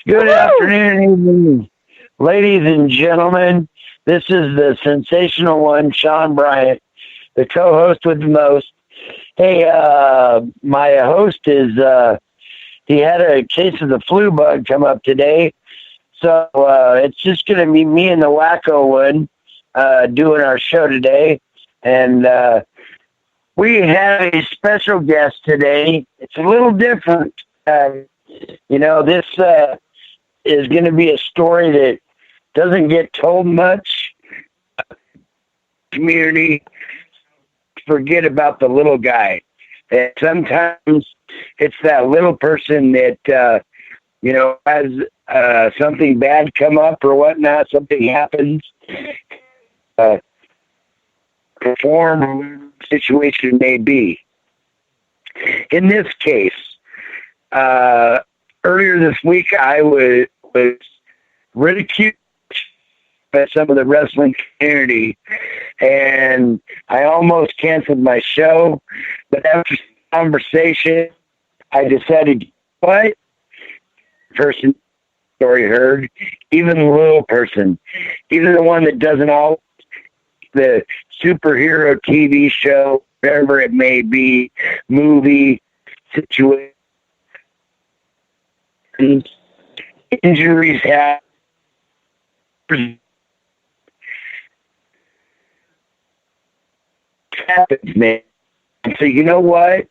Good afternoon, ladies and gentlemen. This is the sensational one, Sean Bryant, the co-host with the most. Hey, my host is, he had a case of the flu bug come up today. So it's just going to be me and the wacko one doing our show today. And we have a special guest today. It's a little different. This is going to be a story that doesn't get told much. Community forget about the little guy. And sometimes it's that little person that, has something bad come up or whatnot, something happens, form situation may be. In this case, earlier this week, I was ridiculed by some of the wrestling community, and I almost canceled my show. But after conversation, I decided, what? Person story heard, even the little person, even the one that doesn't all the superhero TV show, whatever it may be, movie situation. Injuries happens, man. So you know what?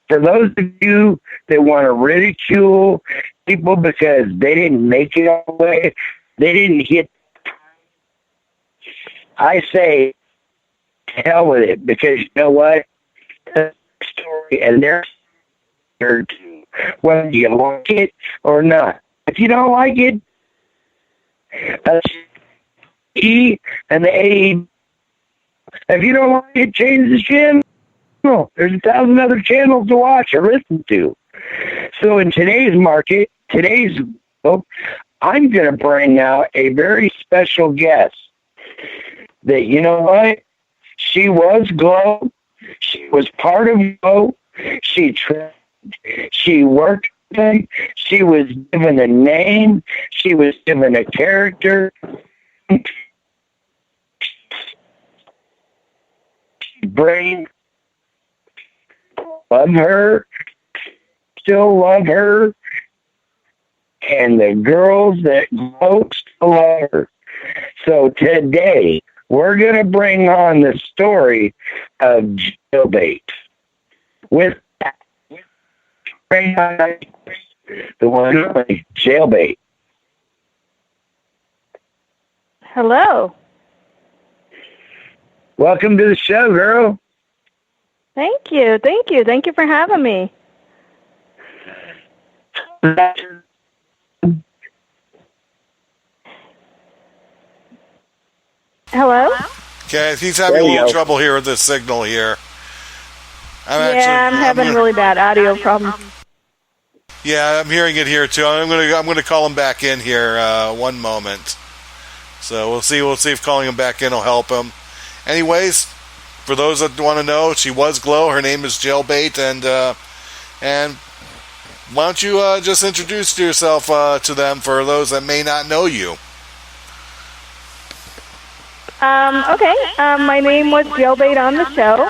For those of you that want to ridicule people because they didn't make it all the way, they didn't hit, I say, to hell with it, because you know what? The story and their whether you like it or not. If you don't like it, E and the A. If you don't like it, change the channel. There's 1,000 other channels to watch or listen to. So in today's market, I'm going to bring out a very special guest that, you know what? She was Glow. She was part of Glow. She worked. She was given a name. She was given a character. Brain. Love her. Still love her. And the girls that Glow still love her. So today, we're going to bring on the story of Jailbait. With the one Jailbait. Hello. Welcome to the show, girl. Thank you. Thank you for having me. Hello? Okay, he's having a little trouble here with this signal here. I'm having really bad audio problems. Yeah, I'm hearing it here too. I'm gonna call him back in here. One moment. So we'll see if calling him back in will help him. Anyways, for those that want to know, she was Glow. Her name is Jailbait, and why don't you just introduce yourself to them for those that may not know you? Okay. My name was Jailbait on the show.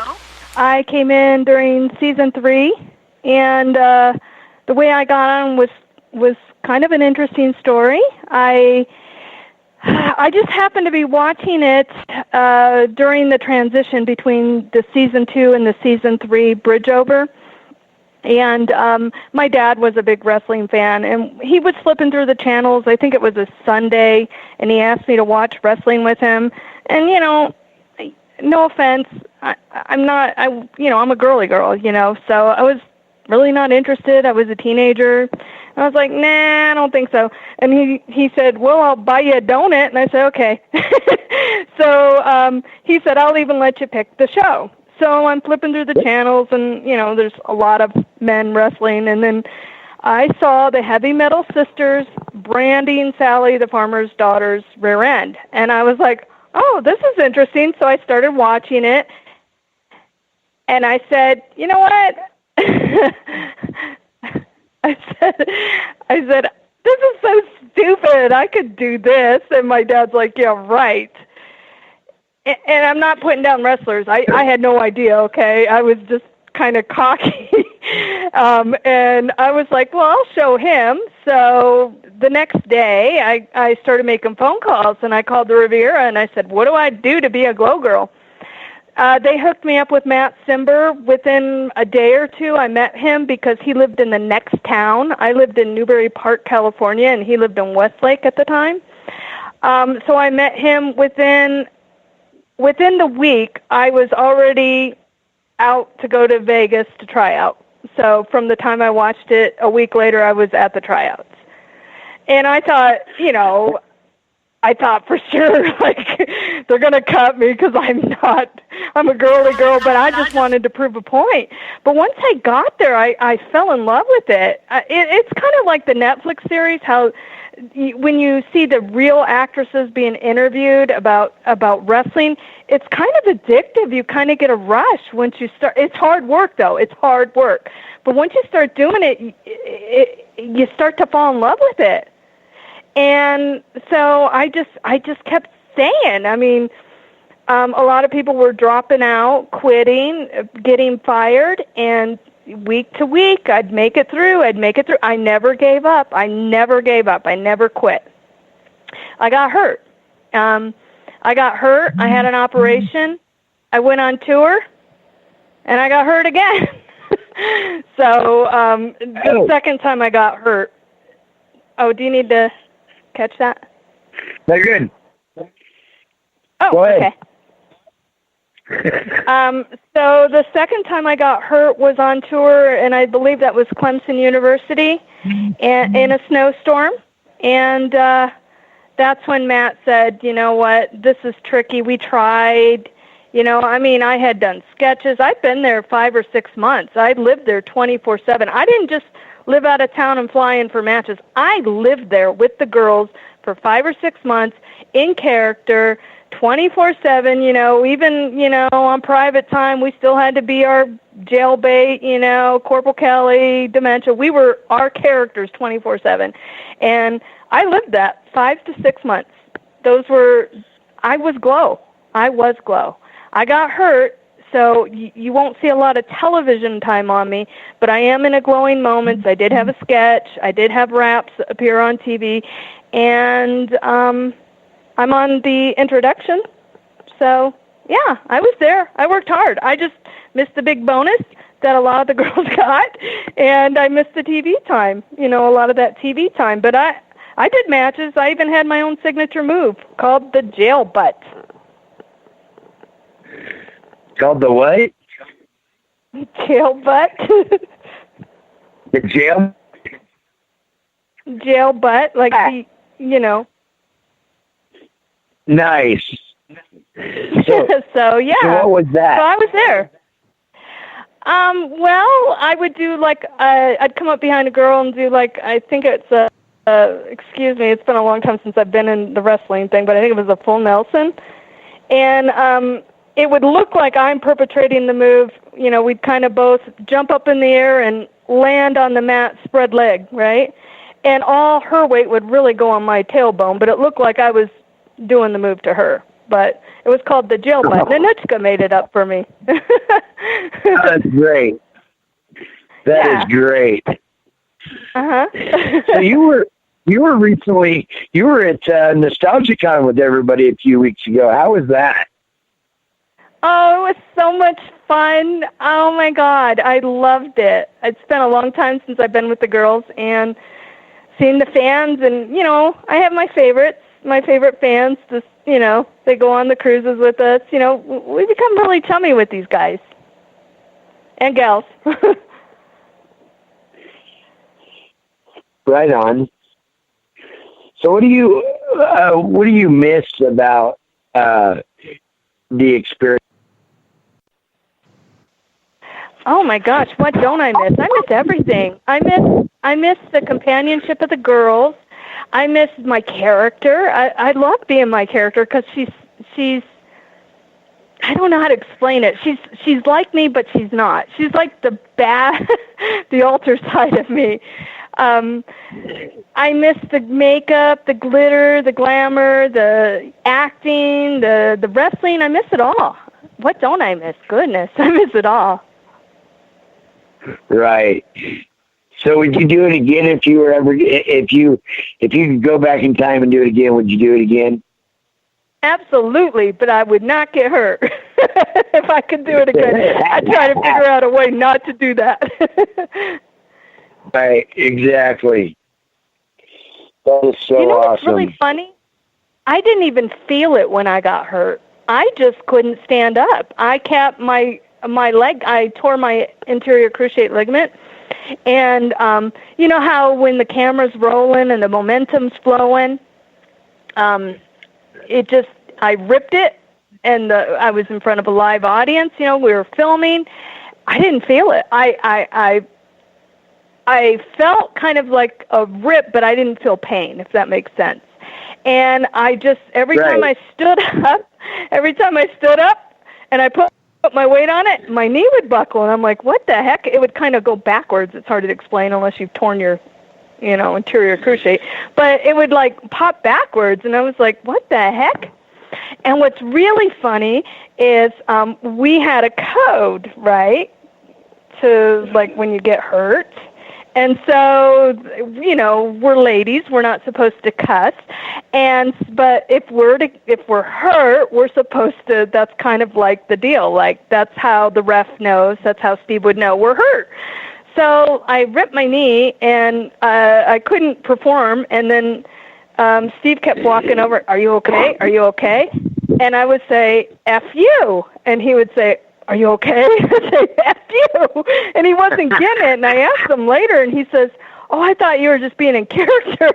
I came in during season 3, and the way I got on was kind of an interesting story. I just happened to be watching it during the transition between the season 2 and the season 3 bridge over. And my dad was a big wrestling fan, and he was flipping through the channels. I think it was a Sunday, and he asked me to watch wrestling with him. And, no offense, I'm a girly girl, so I was really not interested. I was a teenager. I was like, nah, I don't think so. And he said, well, I'll buy you a donut. And I said, okay. So he said, I'll even let you pick the show. So I'm flipping through the channels, and, there's a lot of men wrestling. And then I saw the Heavy Metal Sisters branding Sally, the farmer's daughter's rear end. And I was like, oh, this is interesting. So I started watching it. And I said, you know what? I said, this is so stupid. I could do this. And my dad's like, yeah, right. And I'm not putting down wrestlers. I had no idea, okay? I was just kind of cocky. And I was like, well, I'll show him. So the next day, I started making phone calls, and I called the Riviera, and I said, what do I do to be a Glow Girl? They hooked me up with Matt Simber. Within a day or two, I met him because he lived in the next town. I lived in Newbury Park, California, and he lived in Westlake at the time. So I met him within the week. I was already out to go to Vegas to try out. So from the time I watched it, a week later, I was at the tryouts. And I thought, for sure, like, they're going to cut me because I'm a girly girl, but I just wanted to prove a point. But once I got there, I fell in love with it. It's kind of like the Netflix series, how when you see the real actresses being interviewed about wrestling, it's kind of addictive. You kind of get a rush once you start. It's hard work, though. It's hard work. But once you start doing it, you start to fall in love with it. And so I just kept saying. I mean, a lot of people were dropping out, quitting, getting fired, and week to week, I'd make it through. I never gave up. I never quit. I got hurt. I had an operation. I went on tour, and I got hurt again. So the second time I got hurt. Oh, do you need to catch that? They're good. Oh, go ahead. Okay. So the second time I got hurt was on tour, and I believe that was Clemson University, and in a snowstorm. And that's when Matt said, you know what, this is tricky. We tried. I had done sketches. I'd been there 5 or 6 months. I lived there 24/7. I didn't just live out of town and fly in for matches. I lived there with the girls for 5 or 6 months in character, 24/7, even, on private time, we still had to be our Jailbait, Corporal Kelly, Dementia. We were our characters 24/7. And I lived that 5 to 6 months. I was Glow. I got hurt, so you won't see a lot of television time on me, but I am in a Glowing Moments. I did have a sketch. I did have raps appear on TV. And I'm on the introduction. So, yeah, I was there. I worked hard. I just missed the big bonus that a lot of the girls got, and I missed the TV time, a lot of that TV time. But I did matches. I even had my own signature move called the Jailbait. Called the what? Jailbait. The jail? Jailbait, like Nice. So yeah. So what was that? So I was there. Well, I would do I'd come up behind a girl and do I think it's excuse me, it's been a long time since I've been in the wrestling thing, but I think it was a full Nelson. And it would look like I'm perpetrating the move. We'd kind of both jump up in the air and land on the mat, spread leg, right? And all her weight would really go on my tailbone, but it looked like I was doing the move to her. But it was called the Jailbait. Nanuchka made it up for me. That's great. That is great. Uh-huh. So you were recently, you were at NostalgiaCon with everybody a few weeks ago. How was that? Oh, it was so much fun. Oh, my God. I loved it. It's been a long time since I've been with the girls, and seeing the fans, and, I have my favorites. My favorite fans, just, they go on the cruises with us. We become really chummy with these guys and gals. Right on. So what do you miss about the experience? Oh my gosh, what don't I miss? I miss everything. I miss the companionship of the girls. I miss my character. I love being my character because she's I don't know how to explain it. She's like me, but she's not. She's like the bad, the alter side of me. I miss the makeup, the glitter, the glamour, the acting, the wrestling. I miss it all. What don't I miss? Goodness, I miss it all. Right. So would you do it again if you could go back in time and do it again? Would you do it again? Absolutely, but I would not get hurt if I could do it again. I'd try to figure out a way not to do that. Right, exactly. That is so awesome. You know what's really funny? I didn't even feel it when I got hurt. I just couldn't stand up. I kept my leg. I tore my anterior cruciate ligament, and you know how when the camera's rolling and the momentum's flowing, I ripped it, and I was in front of a live audience. You know, we were filming. I didn't feel it. I felt kind of like a rip, but I didn't feel pain, if that makes sense. And I just every time I stood up, and I put my weight on it, my knee would buckle, and I'm like, what the heck? It would kind of go backwards. It's hard to explain unless you've torn your anterior cruciate, but it would like pop backwards, and I was like, what the heck? And what's really funny is we had a code, right, to like when you get hurt. And so, you know, we're ladies, we're not supposed to cuss. But if we're hurt, we're supposed to, that's kind of like the deal. Like that's how the ref knows, that's how Steve would know we're hurt. So I ripped my knee, and I couldn't perform. And then Steve kept walking over, are you okay? Are you okay? And I would say, F you. And he would say, are you okay? I'd say, F you. And he wasn't getting it. And I asked him later, and he says, oh, I thought you were just being in character.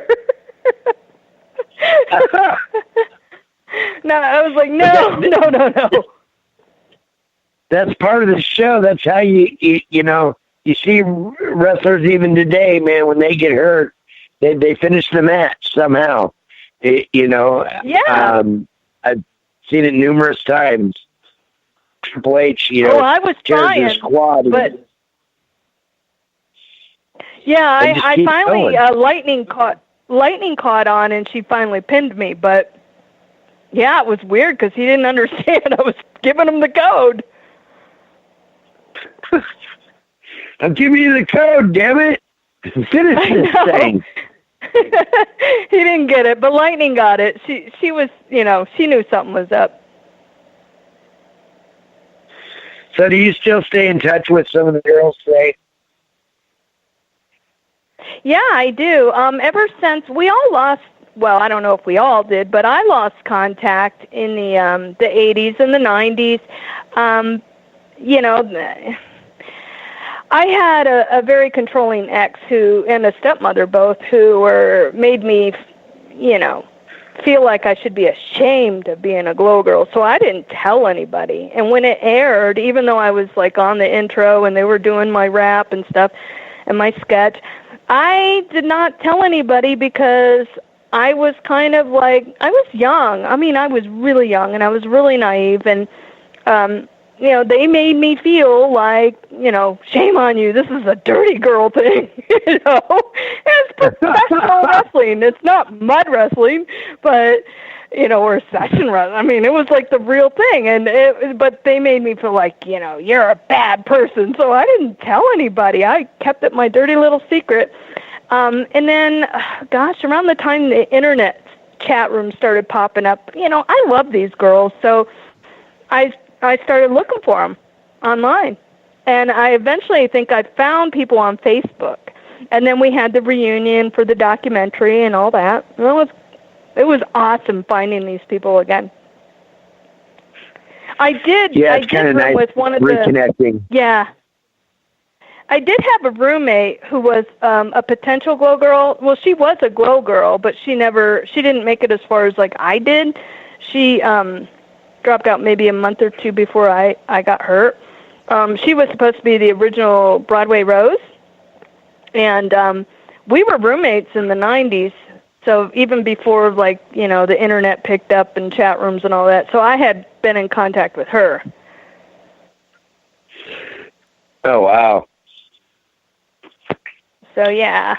No, I was like, no. That's part of the show. That's how you see wrestlers even today, man, when they get hurt, they finish the match somehow. Yeah. I've seen it numerous times. Triple H, I was trying, squad, but yeah, I finally lightning caught on, and she finally pinned me. But yeah, it was weird because he didn't understand. I was giving him the code. I'm giving you the code, damn it! Finish this thing. He didn't get it, but Lightning got it. She was, she knew something was up. So do you still stay in touch with some of the girls today? Yeah, I do. Ever since we all lost, well, I don't know if we all did, but I lost contact in the 80s and the 90s. I had a very controlling ex and a stepmother both who made me, feel like I should be ashamed of being a glow girl. So I didn't tell anybody. And when it aired, even though I was like on the intro and they were doing my rap and stuff and my sketch, I did not tell anybody because I was kind of like, I was young. I mean, I was really young and I was really naive. And, they made me feel like, shame on you. This is a dirty girl thing. It's professional wrestling. It's not mud wrestling, but, or session wrestling. I mean, it was like the real thing. But they made me feel like, you're a bad person. So I didn't tell anybody. I kept it my dirty little secret. And then, around the time the internet chat room started popping up, I love these girls. So I started looking for them online. And I eventually think I found people on Facebook. And then we had the reunion for the documentary and all that. It was awesome finding these people again. I did. Yeah, it's kind of nice with one of reconnecting. Yeah. I did have a roommate who was a potential glow girl. Well, she was a glow girl, but she didn't make it as far as like I did. She dropped out maybe a month or two before I got hurt. She was supposed to be the original Broadway Rose, and we were roommates in the 90s, so even before, like, you know, the internet picked up and chat rooms and all that. So I had been in contact with her. Oh, wow. So, yeah.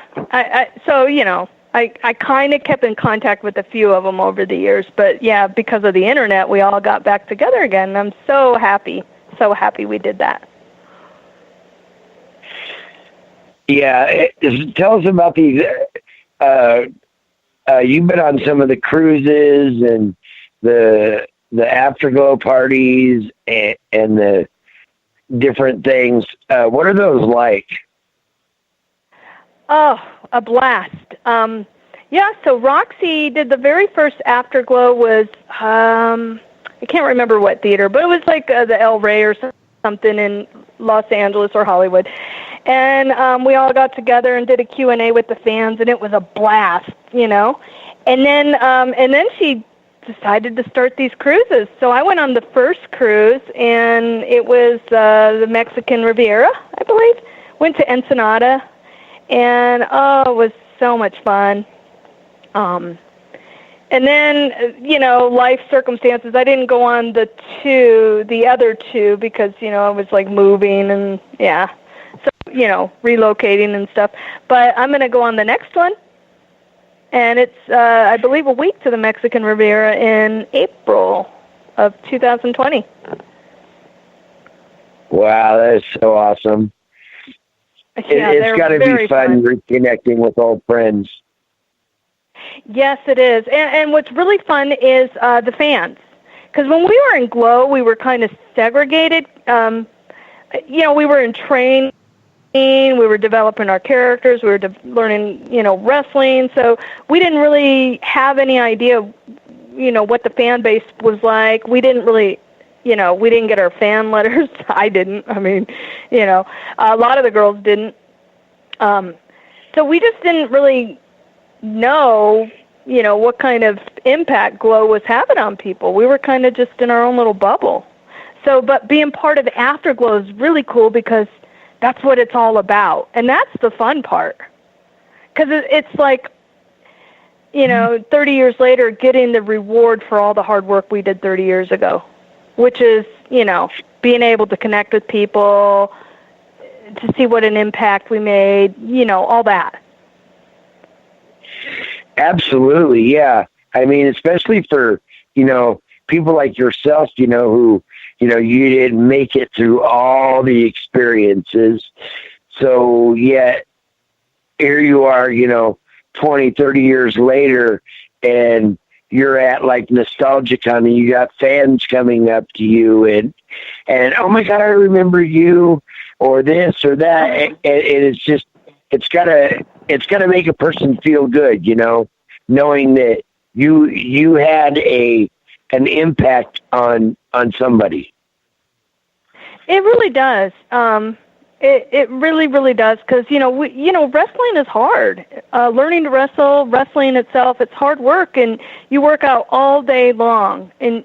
So, you know, I kind of kept in contact with a few of them over the years. But, yeah, because of the internet, we all got back together again. I'm so happy we did that. Yeah. Tell us about these. You've been on some of the cruises and the afterglow parties and the different things. What are those like? Oh, a blast. Yeah, so Roxy did the very first afterglow was, I can't remember what theater, but it was like the El Rey or something in Los Angeles or Hollywood. And we all got together and did a Q&A with the fans, and it was a blast, you know. And then she decided to start these cruises. So I went on the first cruise, and it was the Mexican Riviera, I believe. Went to Ensenada, and it was so much fun. And then, you know, life circumstances, I didn't go on the other two because, you know, I was like moving and, yeah. So, you know, relocating and stuff. But I'm going to go on the next one. And it's, I believe, a week to the Mexican Riviera in April of 2020. Wow, that is so awesome. Yeah, it's got to be fun reconnecting with old friends. Yes, it is. And what's really fun is the fans. Because when we were in Glow, we were kind of segregated. You know, we were in training. We were developing our characters. We were learning, you know, wrestling. So we didn't really have any idea, you know, what the fan base was like. We didn't really, you know, we didn't get our fan letters. I didn't. I mean, you know, a lot of the girls didn't. So we just didn't really know, you know, what kind of impact Glow was having on people. We were kind of just in our own little bubble. So, but being part of Afterglow is really cool because that's what it's all about. And that's the fun part. Because it's like, you know, 30 years later, getting the reward for all the hard work we did 30 years ago, which is, you know, being able to connect with people, to see what an impact we made, you know, all that. Absolutely, yeah. I mean, especially for, you know, people like yourself, you know, who, you know, you didn't make it through all the experiences. So, yet, here you are, you know, 20, 30 years later, and you're at, like, NostalgiaCon, and you got fans coming up to you, and oh, my God, I remember you, or this or that, and it's just, it's gotta make a person feel good, you know, knowing that you had an impact on somebody. It really does. It really, really does. Because, you know, wrestling is hard. Learning to wrestling itself, it's hard work, and you work out all day long, and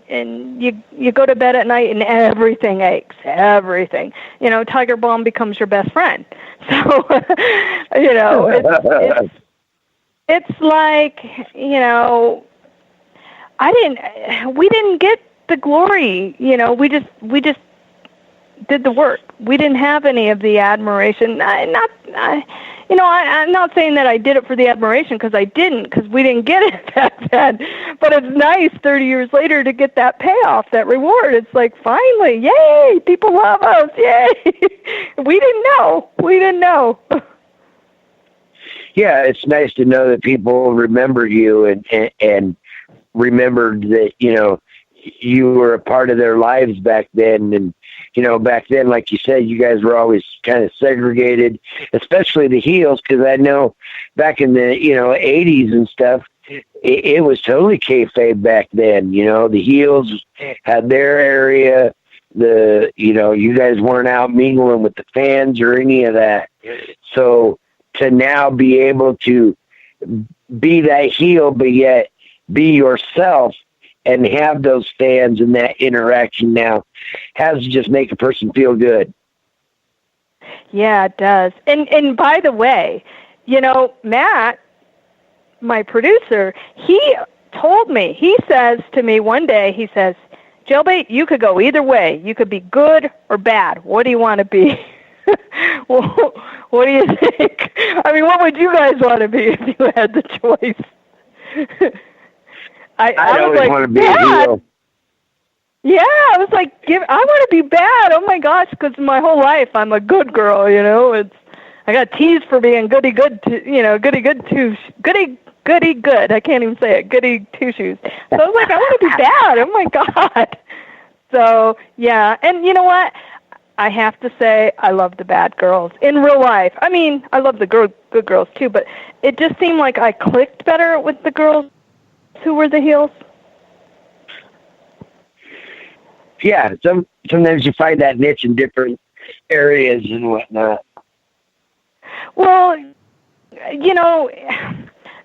you go to bed at night, and everything aches, everything. You know, Tiger Balm becomes your best friend. So, you know, it's like, you know, we didn't get the glory. You know, we just did the work. We didn't have any of the admiration. I'm not saying that I did it for the admiration, because I didn't, because we didn't get it that bad. But it's nice 30 years later to get that payoff, that reward. It's like, finally, yay, people love us, yay. We didn't know. Yeah, it's nice to know that people remember you and remembered that, you know, you were a part of their lives back then. And, you know, back then, like you said, you guys were always kind of segregated, especially the heels, because I know back in the, you know, 80s and stuff, it was totally kayfabe back then. You know, the heels had their area, you guys weren't out mingling with the fans or any of that. So to now be able to be that heel, but yet be yourself and have those fans and that interaction now has to just make a person feel good. Yeah, it does. And by the way, Matt, my producer, he told me, he says to me one day, he says, Jailbait, you could go either way. You could be good or bad. What do you want to be? Well, what do you think? I mean, what would you guys want to be if you had the choice? I was like, want to be bad. a heel. Yeah, I was like, I want to be bad. Oh my gosh, because my whole life I'm a good girl. I got teased for being goody good. Goody good. I can't even say it. Goody two shoes. So I was like, I want to be bad. Oh my god. So yeah, and you know what? I have to say, I love the bad girls in real life. I mean, I love the good girls too, but it just seemed like I clicked better with the girls who were the heels. Yeah, sometimes you find that niche in different areas and whatnot. Well,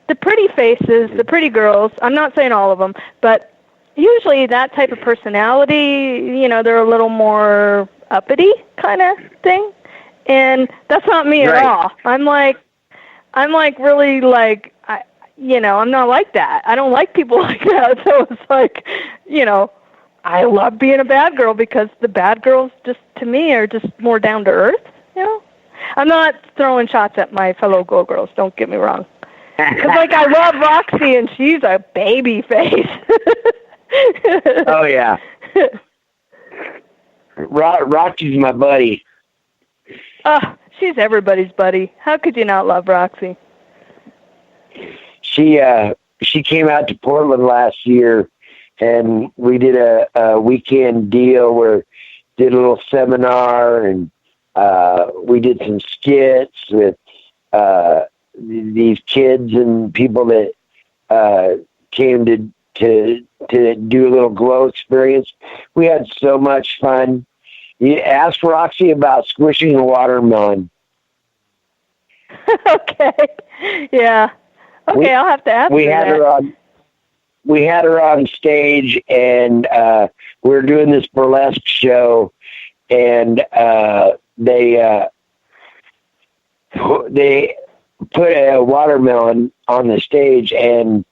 the pretty faces, the pretty girls, I'm not saying all of them, but usually that type of personality, they're a little more uppity kind of thing. And that's not me at all. I'm like really like, I'm not like that. I don't like people like that. So it's like, I love being a bad girl because the bad girls just, to me, are just more down to earth, I'm not throwing shots at my fellow girls, don't get me wrong. Because, I love Roxy, and she's a baby face. Oh, yeah. Roxy's my buddy. Oh, she's everybody's buddy. How could you not love Roxy? She came out to Portland last year, and we did a weekend deal where did a little seminar, and we did some skits with these kids and people that came to do a little glow experience. We had so much fun. You asked Roxy about squishing a watermelon. Okay. Yeah. Okay, I'll have to ask her. We had her on stage, and we were doing this burlesque show, and they put a watermelon on the stage and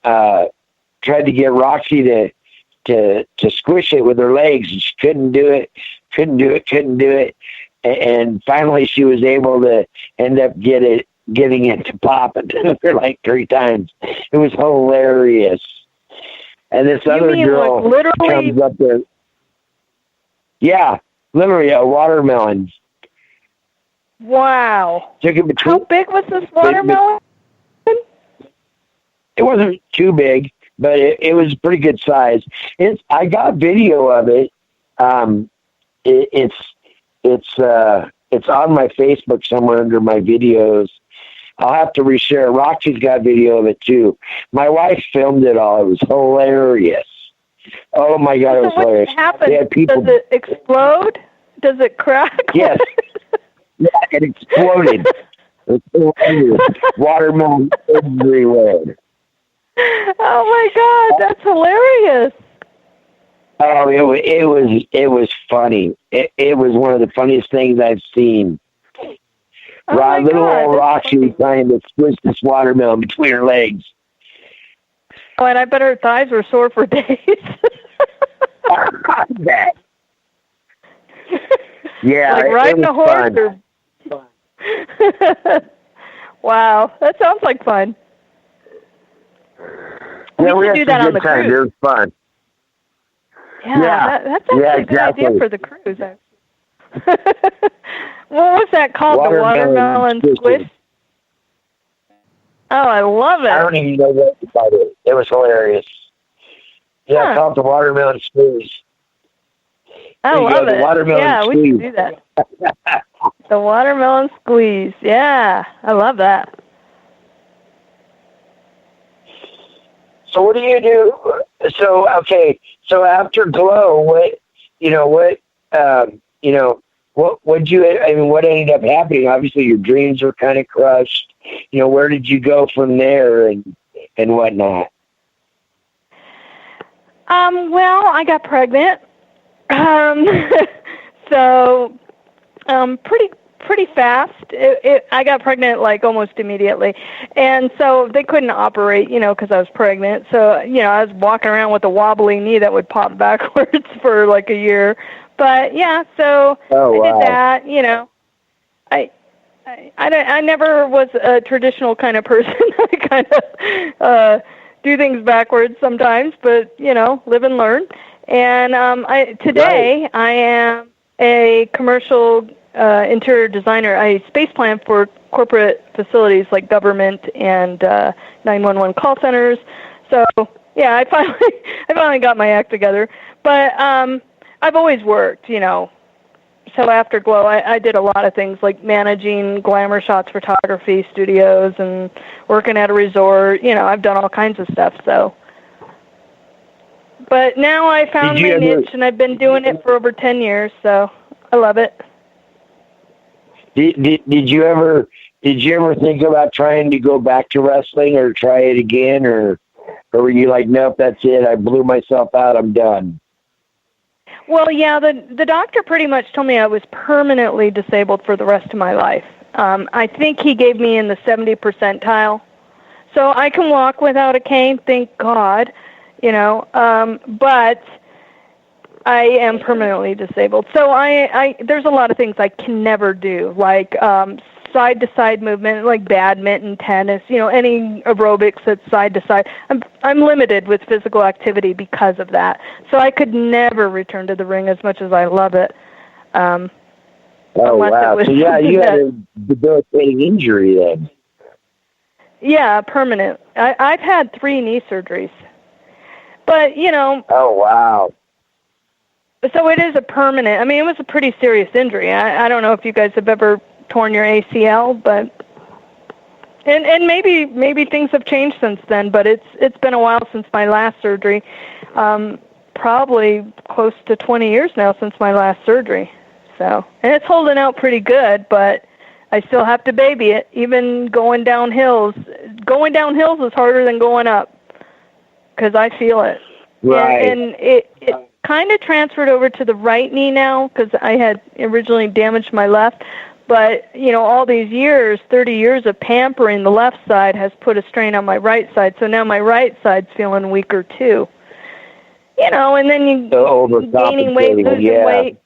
tried to get Roxy to squish it with her legs, and she couldn't do it. And finally she was able to end up getting it to pop for like 3 times. It was hilarious. And this other girl comes up there. Yeah, literally a watermelon. Wow. Took it between, how big was this watermelon? It wasn't too big, but it was pretty good size. I got video of it. It's on my Facebook somewhere under my videos. I'll have to reshare. Roxy's got video of it too. My wife filmed it all. It was hilarious. Oh my God, it was hilarious. What happened? Does it explode? Does it crack? Yes. Yeah, it exploded. Watermelon everywhere. Oh my God, that's hilarious. Oh, it was funny. It was one of the funniest things I've seen. Oh little old Roxy was trying to squish this watermelon between her legs. Oh, and I bet her thighs were sore for days. Yeah, like riding a horse. Wow, that sounds like fun. Yeah, we should do that on the cruise. It was fun. Yeah, that's actually a good idea for the cruise. What was that called? The watermelon squish? Oh, I love it. I don't even know what about it. It was hilarious. Yeah, it's called the watermelon squeeze. I love it. Yeah, squeeze. We should do that. The watermelon squeeze. Yeah, I love that. So what do you do? So after Glow, what what ended up happening? Obviously, your dreams were kind of crushed. Where did you go from there and whatnot? Well, I got pregnant. So, pretty fast. I got pregnant like almost immediately, and so they couldn't operate, because I was pregnant. So, I was walking around with a wobbly knee that would pop backwards for like a year. But yeah, so I did that. I never was a traditional kind of person. I kind of do things backwards sometimes, but live and learn. And today I am a commercial interior designer. I space plan for corporate facilities like government and 911 call centers. So yeah, I finally got my act together. But I've always worked, So after Glow, I did a lot of things like managing Glamour Shots photography studios and working at a resort. I've done all kinds of stuff. So, but now I found my niche, and I've been doing it for over 10 years. So I love it. Did you ever think about trying to go back to wrestling or try it again, or were you like, nope, that's it, I blew myself out, I'm done? Well, yeah, the doctor pretty much told me I was permanently disabled for the rest of my life. I think he gave me in the 70th percentile. So I can walk without a cane, thank God, but I am permanently disabled. So there's a lot of things I can never do, like side-to-side movement, like badminton, tennis, any aerobics that's side-to-side. I'm limited with physical activity because of that. So I could never return to the ring as much as I love it. Oh, wow. So, yeah, you had a debilitating injury then. Yeah, permanent. I've had 3 knee surgeries. But, Oh, wow. So it is a permanent. I mean, it was a pretty serious injury. I don't know if you guys have ever torn your ACL, but and maybe things have changed since then, but it's been a while since my last surgery. Probably close to 20 years now since my last surgery. So, and it's holding out pretty good, but I still have to baby it. Even going down hills. Going down hills is harder than going up because I feel it. Right. And it kind of transferred over to the right knee now because I had originally damaged my left. But, all these years, 30 years of pampering the left side has put a strain on my right side. So now my right side's feeling weaker too. And then you gaining weight, losing weight.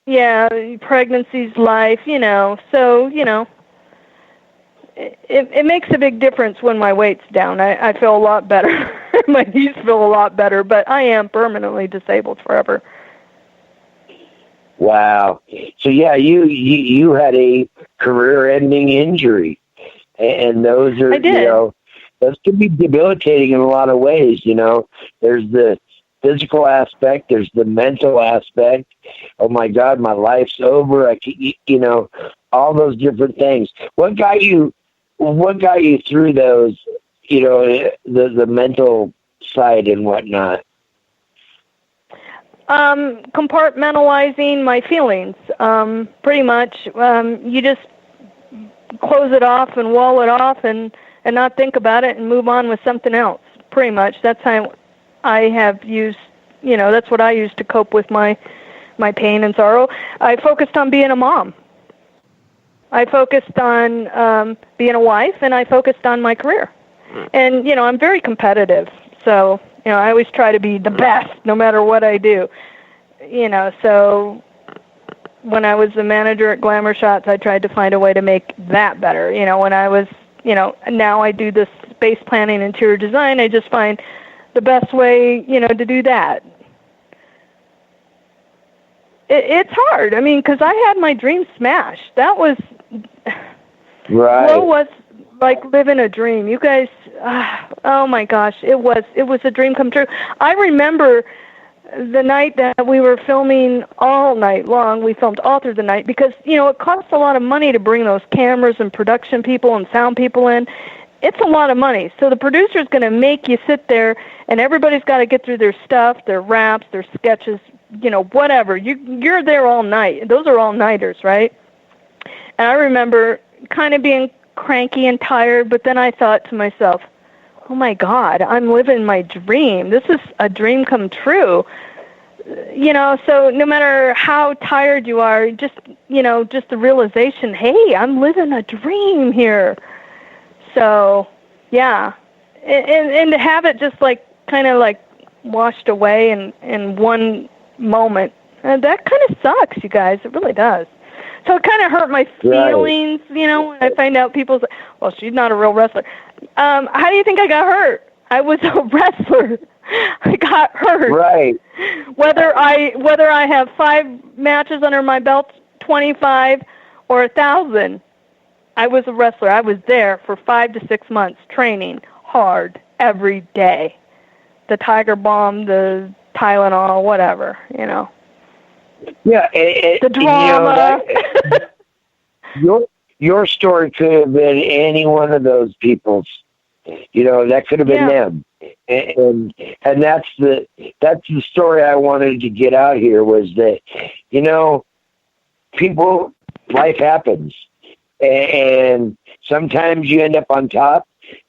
Yeah, pregnancy's life, So, it makes a big difference when my weight's down. I feel a lot better. My knees feel a lot better, but I am permanently disabled forever. Wow. So yeah, you had a career-ending injury, and those are, I did. Those can be debilitating in a lot of ways. There's the physical aspect, there's the mental aspect. Oh my God, my life's over. All those different things. What got you through those? The mental side and whatnot. Compartmentalizing my feelings, pretty much. You just close it off and wall it off and not think about it and move on with something else, pretty much. That's how I have used, that's what I used to cope with my pain and sorrow. I focused on being a mom. I focused on being a wife, and I focused on my career. And, I'm very competitive, so I always try to be the best no matter what I do. So when I was the manager at Glamour Shots, I tried to find a way to make that better. When I was, now I do this space planning, interior design, I just find the best way, to do that. It's hard. I mean, because I had my dream smashed. That was, right. What was like living a dream. You guys, oh my gosh, it was a dream come true. I remember the night that we were filming all night long. We filmed all through the night because, it costs a lot of money to bring those cameras and production people and sound people in. it's a lot of money. So the producer's going to make you sit there, and everybody's got to get through their stuff, their raps, their sketches, whatever. You're there all night. Those are all-nighters, right? And I remember kind of being cranky and tired, but then I thought to myself, oh, my God, I'm living my dream. This is a dream come true. So no matter how tired you are, just the realization, hey, I'm living a dream here. So, yeah. And to have it just kind of washed away in one moment, that kind of sucks, you guys. It really does. So it kind of hurt my feelings, when I find out people say, well, she's not a real wrestler. How do you think I got hurt? I was a wrestler. I got hurt. Right. Whether I have 5 matches under my belt, 25 or 1,000, I was a wrestler. I was there for 5 to 6 months training hard every day. The Tiger Balm, the Tylenol, whatever, Yeah. The drama. Your story could have been any one of those people's. That could have been them. And that's the story I wanted to get out here was that, people, life happens. And sometimes you end up on top.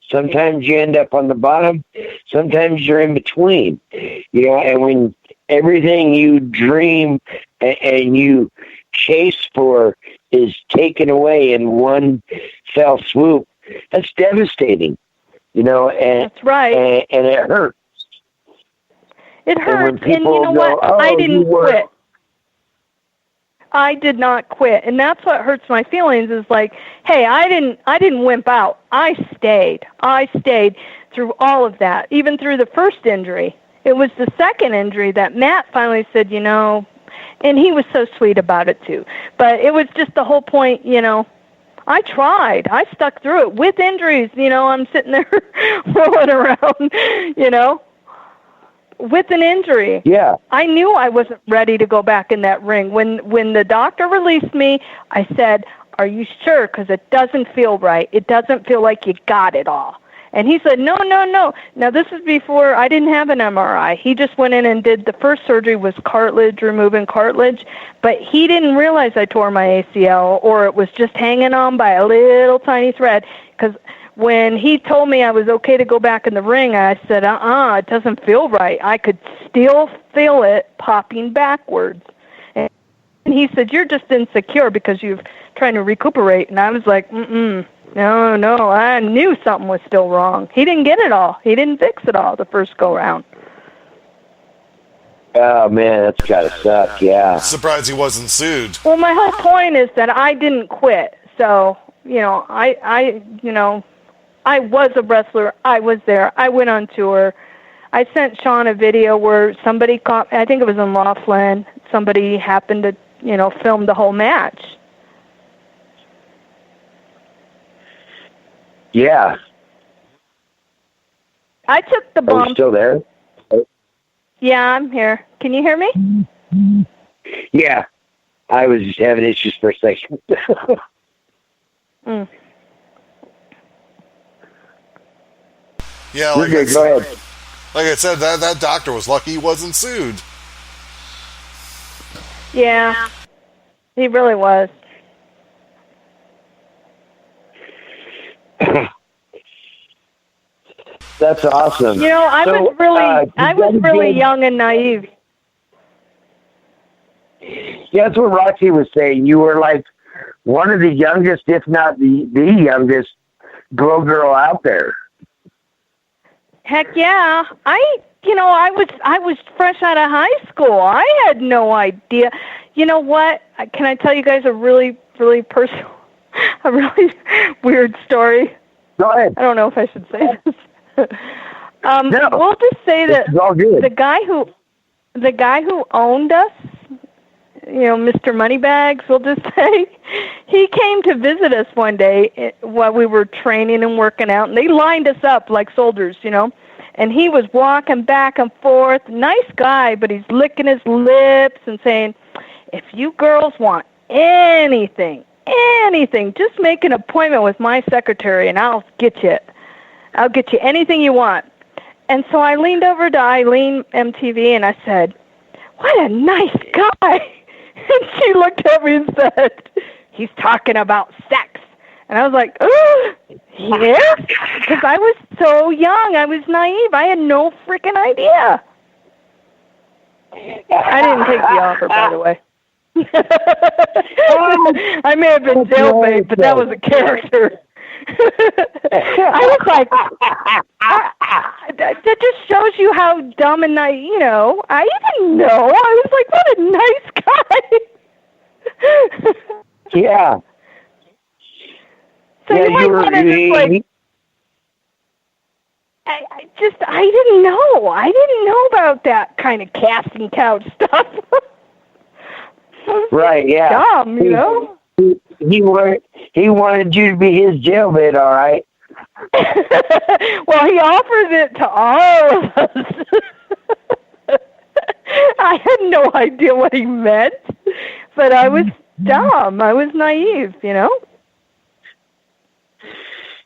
Sometimes you end up on the bottom. Sometimes you're in between. And when everything you dream and you chase for is taken away in one fell swoop, that's devastating. And that's right. And it hurts. It hurts. And you know what? I didn't quit. I did not quit. And that's what hurts my feelings is hey, I didn't wimp out. I stayed. I stayed through all of that, even through the first injury. It was the second injury that Matt finally said, and he was so sweet about it too. But it was just the whole point, I tried. I stuck through it with injuries. I'm sitting there rolling around, with an injury. Yeah. I knew I wasn't ready to go back in that ring. When the doctor released me, I said, are you sure? Because it doesn't feel right. It doesn't feel like you got it all. And he said, no. Now, this is before I didn't have an MRI. He just went in and did the first surgery was cartilage, removing cartilage. But he didn't realize I tore my ACL or it was just hanging on by a little tiny thread. Because when he told me I was okay to go back in the ring, I said, it doesn't feel right. I could still feel it popping backwards. And he said, you're just insecure because you're trying to recuperate. And I was like, No, I knew something was still wrong. He didn't get it all. He didn't fix it all the first go-round. Oh, man, that's got to suck, yeah. Surprised he wasn't sued. Well, my whole point is that I didn't quit. So, I was a wrestler. I was there. I went on tour. I sent Sean a video where somebody caught, I think it was in Laughlin, somebody happened to, film the whole match. Yeah. I took the bump. Are you still there? Yeah, I'm here. Can you hear me? Yeah. I was just having issues for a second. Yeah, Go ahead. Like I said, that doctor was lucky he wasn't sued. Yeah, he really was. That's awesome. I was really young and naive. Yeah, that's what Roxy was saying. You were like one of the youngest, if not the youngest, glow girl out there. Heck yeah! I was fresh out of high school. I had no idea. You know what? Can I tell you guys a really, really personal, a really weird story? Go ahead. I don't know if I should say this. No, we'll just say that the guy who owned us, Mr. Moneybags, we'll just say, he came to visit us one day while we were training and working out, and they lined us up like soldiers, and he was walking back and forth, nice guy, but he's licking his lips and saying, if you girls want anything, just make an appointment with my secretary and I'll get you it. I'll get you anything you want. And so I leaned over to Eileen MTV and I said, what a nice guy. And she looked at me and said, he's talking about sex. And I was like, oh, yes? Because I was so young. I was naive. I had no freaking idea. I didn't take the offer, by the way. I may have been jailbait, but that was a character. I was like, that just shows you how dumb and naive, you know. I didn't know. I was like, what a nice guy. Yeah. So yeah, you might want to just like, I didn't know. I didn't know about that kind of casting couch stuff. Right, yeah. Dumb, you know? He wanted you to be his jailbait, all right? Well, he offered it to all of us. I had no idea what he meant, but I was dumb. I was naive, you know?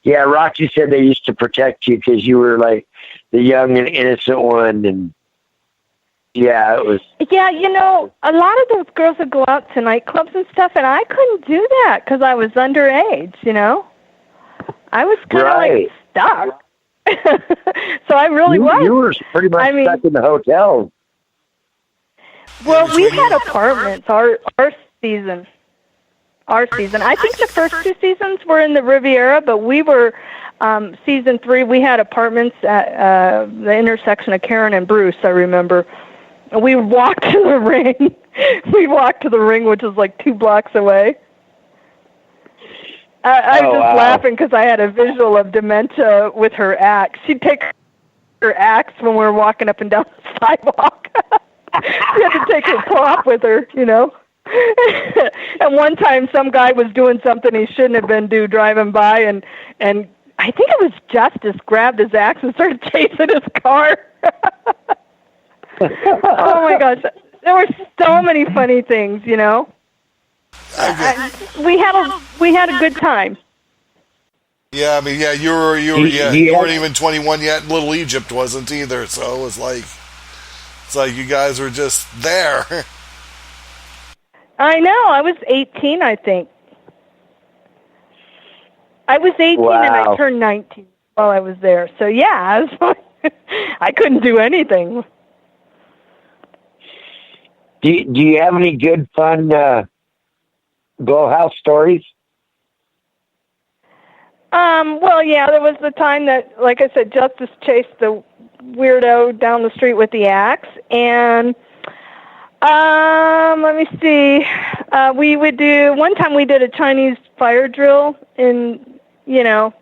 Yeah, Roxy said they used to protect you because you were like the young and innocent one, and yeah, it was. Yeah, you know, a lot of those girls would go out to nightclubs and stuff, and I couldn't do that because I was underage, you know? I was kind of like stuck. So I really was. You were pretty much stuck in the hotel. Well, we had apartments our season. Our season. I think the first two seasons were in the Riviera, but we were, season 3, we had apartments at the intersection of Karen and Bruce, I remember. We walked to the ring. We walked to the ring, which was like 2 blocks away. I was just laughing because I had a visual of dementia with her axe. She'd take her axe when we were walking up and down the sidewalk. She had to take her prop with her, you know. And one time some guy was doing something he shouldn't have been driving by, and I think it was Justice grabbed his axe and started chasing his car. Oh my gosh, there were so many funny things, you know. We had a good time. Yeah, I mean, yeah, you weren't even 21 yet. Little Egypt wasn't either, so it was like you guys were just there. I know. I was 18, I think. I was 18 and I turned 19 while I was there. So yeah, I couldn't do anything. Do you have any good, fun glow house stories? Well, yeah, there was the time that, like I said, Justice chased the weirdo down the street with the axe, and let me see. We would do, one time we did a Chinese fire drill in, you know,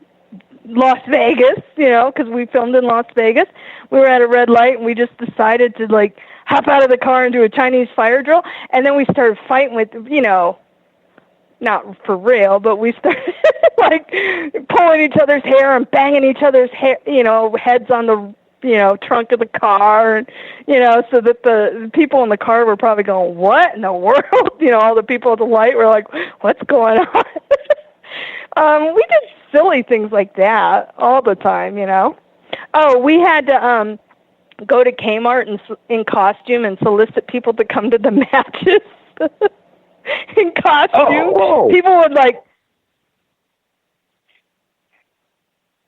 Las Vegas, you know, because we filmed in Las Vegas. We were at a red light, and we just decided to, like, hop out of the car and do a Chinese fire drill, and then we started fighting with, you know, not for real, but we started, like, pulling each other's hair and banging each other's hair, you know, heads on the, you know, trunk of the car, and, you know, so that the people in the car were probably going, what in the world? You know, all the people at the light were like, what's going on? We did silly things like that all the time, you know. Oh, we had to go to Kmart in costume and solicit people to come to the matches in costume. Oh. People would, like,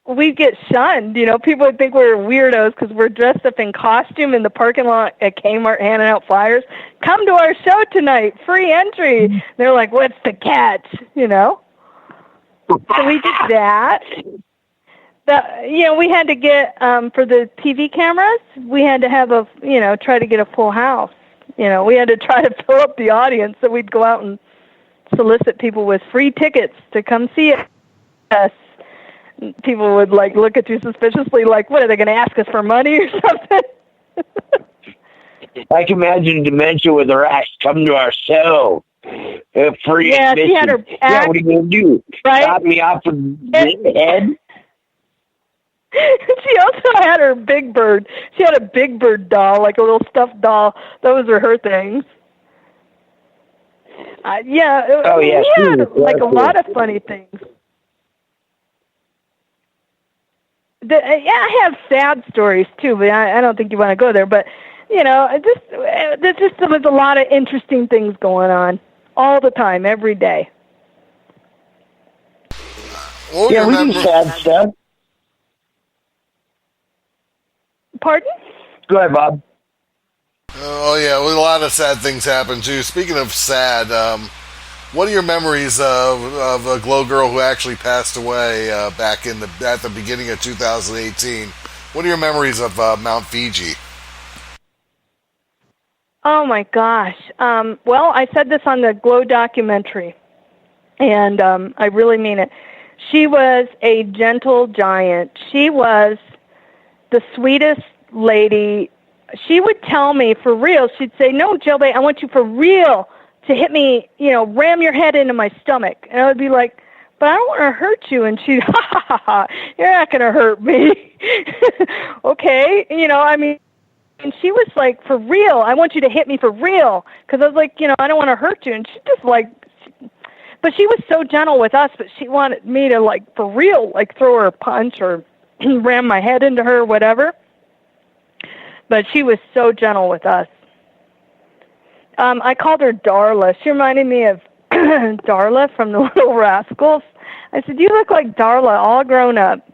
we'd get shunned, you know. People would think we were weirdos because we're dressed up in costume in the parking lot at Kmart handing out flyers. Come to our show tonight, free entry. They're like, what's the catch, you know? So we did that. You know, we had to get, for the TV cameras, we had to have try to get a full house. You know, we had to try to fill up the audience, so we'd go out and solicit people with free tickets to come see us. People would, like, look at you suspiciously, like, what, are they going to ask us for money or something? I can imagine dementia with her axe. Come to our show. Free admission. She had her axe. Yeah, what are you going to do? Right? Chop me off the head? She also had her Big Bird. She had a Big Bird doll, like a little stuffed doll. Those were her things. We had, like, a lot of funny things. I have sad stories too, but I don't think you want to go there. But there's just a lot of interesting things going on all the time, every day. Well, yeah, we do sad stuff. Pardon? Go ahead, Bob. Oh, yeah, well, a lot of sad things happen, too. Speaking of sad, what are your memories of a Glow girl who actually passed away back at the beginning of 2018? What are your memories of Mount Fiji? Oh, my gosh. Well, I said this on the Glow documentary, and I really mean it. She was a gentle giant. She was the sweetest lady. She would tell me for real, she'd say, "No, Jailbait, I want you for real to hit me, ram your head into my stomach." And I would be like, "But I don't want to hurt you." And she'd, "Ha, ha, ha, ha, you're not going to hurt me." Okay, and she was like, "For real, I want you to hit me for real." Because I was like, I don't want to hurt you. And she just but she was so gentle with us, but she wanted me to for real, throw her a punch or ram my head into her, whatever. But she was so gentle with us. I called her Darla. She reminded me of Darla from the Little Rascals. I said, "You look like Darla, all grown up,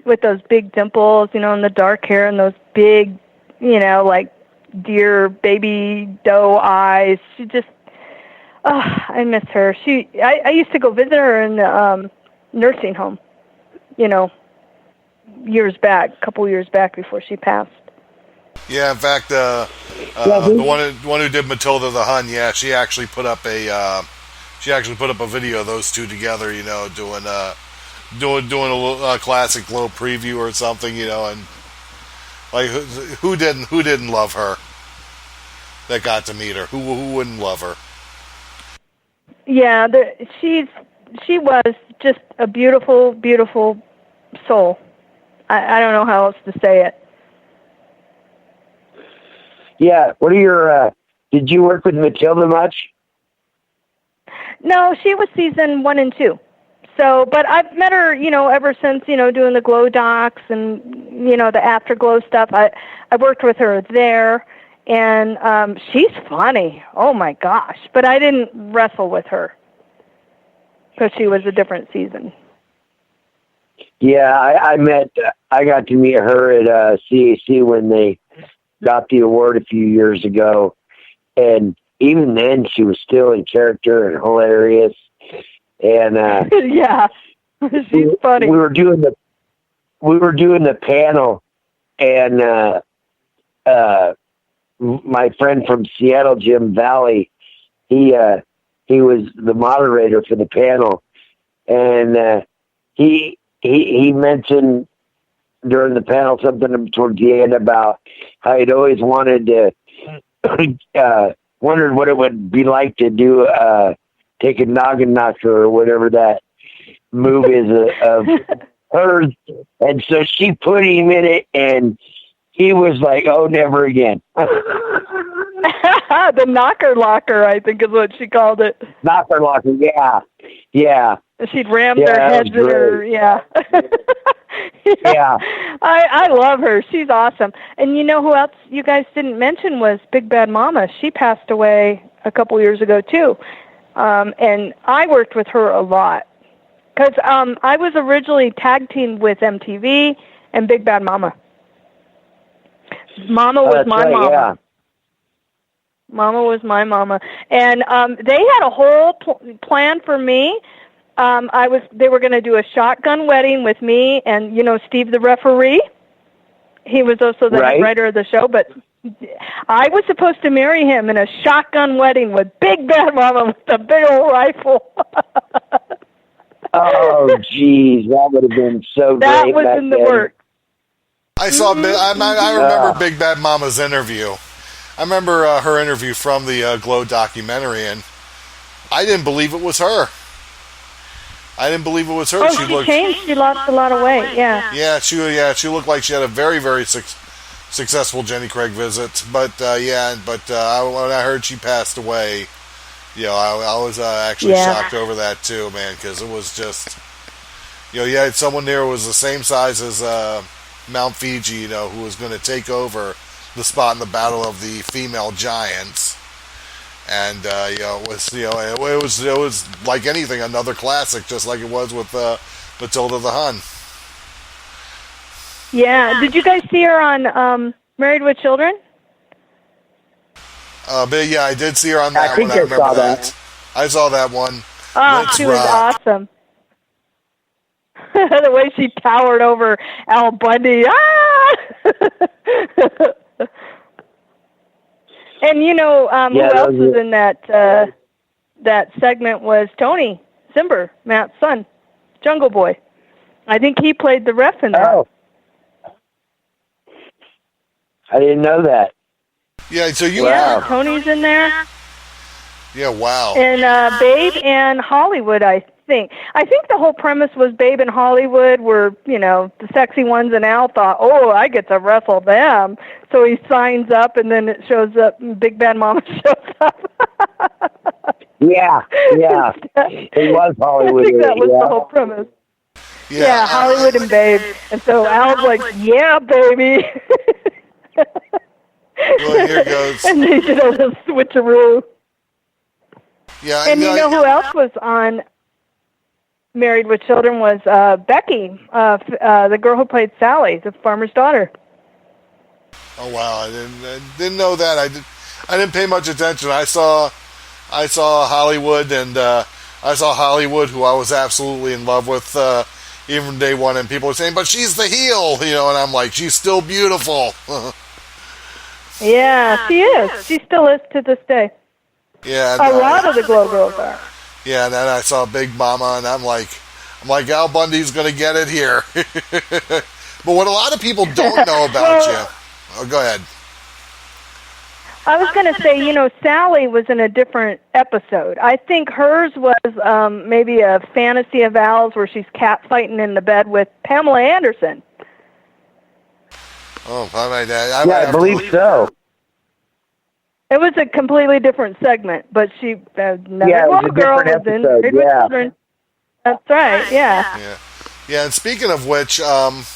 with those big dimples, and the dark hair and those big, deer baby doe eyes." She just, I miss her. I used to go visit her in the nursing home, years back, a couple years back before she passed. Yeah, in fact, the one who did Matilda the Hun, yeah, she actually put up a video of those two together, doing a little classic Glow preview or something, and who didn't love her? That got to meet her. Who wouldn't love her? Yeah, she was just a beautiful, beautiful soul. I don't know how else to say it. Yeah, what are your, did you work with Matilda much? No, she was season 1 and 2. So, but I've met her, ever since, doing the Glow docs and, the Afterglow stuff. I worked with her there, and she's funny. Oh, my gosh. But I didn't wrestle with her because she was a different season. Yeah, I got to meet her at CAC when they got the award a few years ago, and even then she was still in character and hilarious. And yeah, she's funny. We were doing the panel, and my friend from Seattle, Jim Valley, he was the moderator for the panel, and he mentioned during the panel something towards the end about how he'd always wanted to wondered what it would be like to do take a noggin knocker or whatever that move is of hers, and so she put him in it, and he was like, "Oh, never again." The knocker locker, I think, is what she called it. Knocker locker, yeah. She'd ram their heads in her, yeah. Yeah. I love her. She's awesome. And you know who else you guys didn't mention was Big Bad Mama. She passed away a couple years ago, too. And I worked with her a lot. Because I was originally tag teamed with MTV and Big Bad Mama. Mama was my mama. Yeah. Mama was my mama. And they had a whole plan for me. They were going to do a shotgun wedding with me and, Steve the referee. He was also the head writer of the show, but I was supposed to marry him in a shotgun wedding with Big Bad Mama with a big old rifle. Oh, geez, that would have been so that great. That was in the works. I saw. I remember Big Bad Mama's interview. I remember her interview from the Glow documentary, and I didn't believe it was her. Oh, she changed. She lost a lot of weight. Yeah. Yeah, she looked like she had a very, very successful Jenny Craig visit. But when I heard she passed away, I was actually shocked over that too, man, because it was just, You had someone there who was the same size as Mount Fiji, who was going to take over the spot in the Battle of the Female Giants. And it was like anything, another classic, just like it was with Matilda the Hun. Yeah. Did you guys see her on Married with Children? But yeah, I did see her on that I think one. I remember saw that. I saw that one. Oh, Let's she was rock. awesome. The way she towered over Al Bundy. Ah! And who else was in that segment was Tony Simber, Matt's son, Jungle Boy. I think he played the ref in that. Oh. I didn't know that. Yeah, so you... Yeah, Tony's in there. Yeah, wow. And Babe and Hollywood, I think. I think the whole premise was Babe and Hollywood were, the sexy ones, and Al thought, oh, I get to wrestle them. So he signs up, and then it shows up, Big Bad Mama shows up. Yeah. It was Hollywood. I think that was the whole premise. Yeah, Hollywood and Babe. And so Al's like, yeah, baby. Well, here goes. And they did a little switcheroo. Yeah, and you know who else was on Married with Children was Becky, the girl who played Sally, the farmer's daughter. Oh wow, I didn't know that. I didn't pay much attention. I saw Hollywood, and I saw Hollywood, who I was absolutely in love with even from day one. And people were saying, "But she's the heel," and I'm like, "She's still beautiful." Yeah, she is. She still is to this day. Yeah, a lot of the Glow Girls are. Yeah, and then I saw Big Mama, and I'm like Al Bundy's gonna get it here. But what a lot of people don't know about you. Oh, go ahead. I was going to say, Sally was in a different episode. I think hers was maybe a fantasy of Al's where she's catfighting in the bed with Pamela Anderson. Oh, I believe so. It was a completely different segment, but she it was a girl was different in episode, Married with Children. That's right, yeah. Yeah, and speaking of which, and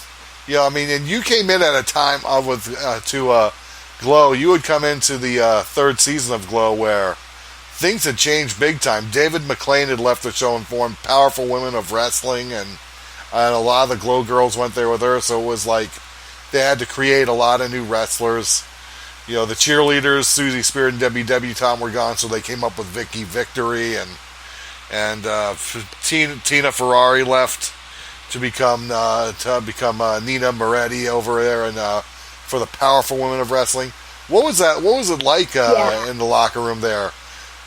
you came in at a time to Glow. You had come into the third season of Glow where things had changed big time. David McLean had left the show and formed Powerful Women of Wrestling, and a lot of the Glow girls went there with her, so it was like they had to create a lot of new wrestlers. The cheerleaders, Susie Spear and Debbie Debutante, were gone, so they came up with Vicky Victory, and Tina Ferrari left to become Nina Moretti over there, and for the Powerful Women of Wrestling. What was that? What was it like in the locker room there?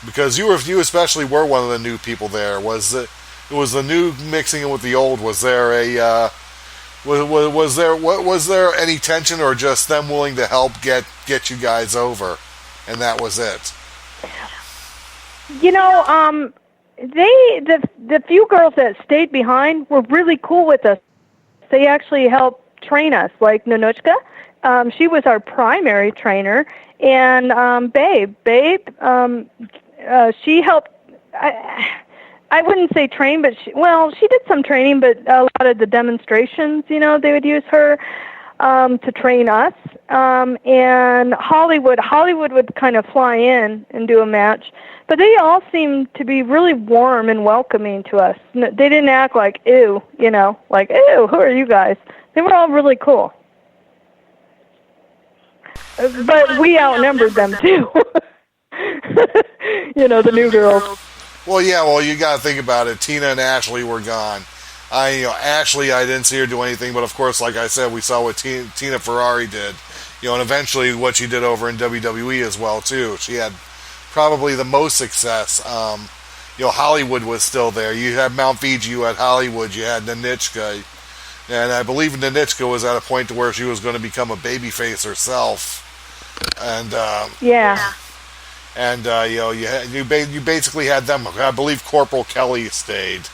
Because you especially were one of the new people there. Was the new mixing in with the old? Was there was there any tension, or just them willing to help get you guys over, and that was it? The few girls that stayed behind were really cool with us. They actually helped train us, like Nanuchka. She was our primary trainer, and Babe, she helped. I wouldn't say train, but she did some training, but a lot of the demonstrations, they would use her to train us. And Hollywood would kind of fly in and do a match. But they all seemed to be really warm and welcoming to us. They didn't act like, ew, like, ew, who are you guys? They were all really cool. But we outnumbered them, too. The new girls. Well, yeah, you got to think about it. Tina and Ashley were gone. Ashley, I didn't see her do anything, but of course, like I said, we saw what Tina Ferrari did. And eventually what she did over in WWE as well, too. She had probably the most success. Hollywood was still there. You had Mount Fiji, you had Hollywood, you had Nanichka. And I believe Nanichka was at a point to where she was going to become a babyface herself. And yeah. And you basically had them. I believe Corporal Kelly stayed.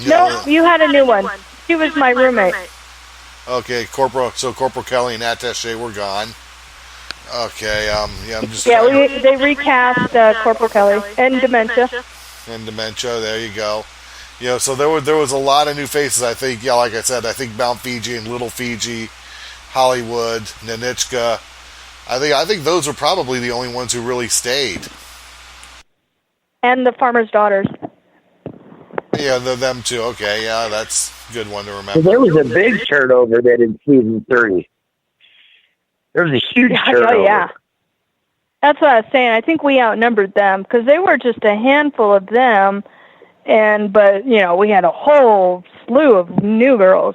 No, you had a new one. She was my roommate. Okay, Corporal Kelly and Attaché were gone. Okay, I'm just. Yeah, they recast Corporal Kelly and Dementia. And Dementia, there you go. So there was a lot of new faces. I think, like I said, I think Mount Fiji and Little Fiji, Hollywood, Nanichka. I think those were probably the only ones who really stayed. And the Farmer's Daughters. Yeah, them too. Okay, yeah, that's a good one to remember. There was a big turnover then in season 3. There was a huge turnover. Oh, yeah. That's what I was saying. I think we outnumbered them because they were just a handful of them, but we had a whole slew of new girls.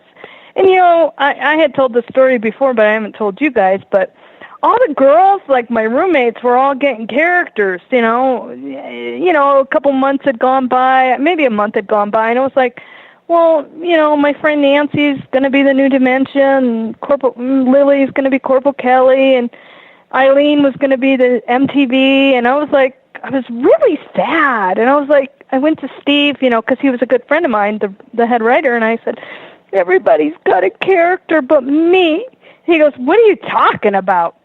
And I had told the story before, but I haven't told you guys. But all the girls, like my roommates, were all getting characters. A couple months had gone by, maybe a month had gone by, and it was like, well, my friend Nancy's going to be the New Dimension, and Lily's going to be Corporal Kelly, and Eileen was going to be the MTV, and I was really sad, and I went to Steve, because he was a good friend of mine, the head writer, and I said, everybody's got a character but me. He goes, what are you talking about?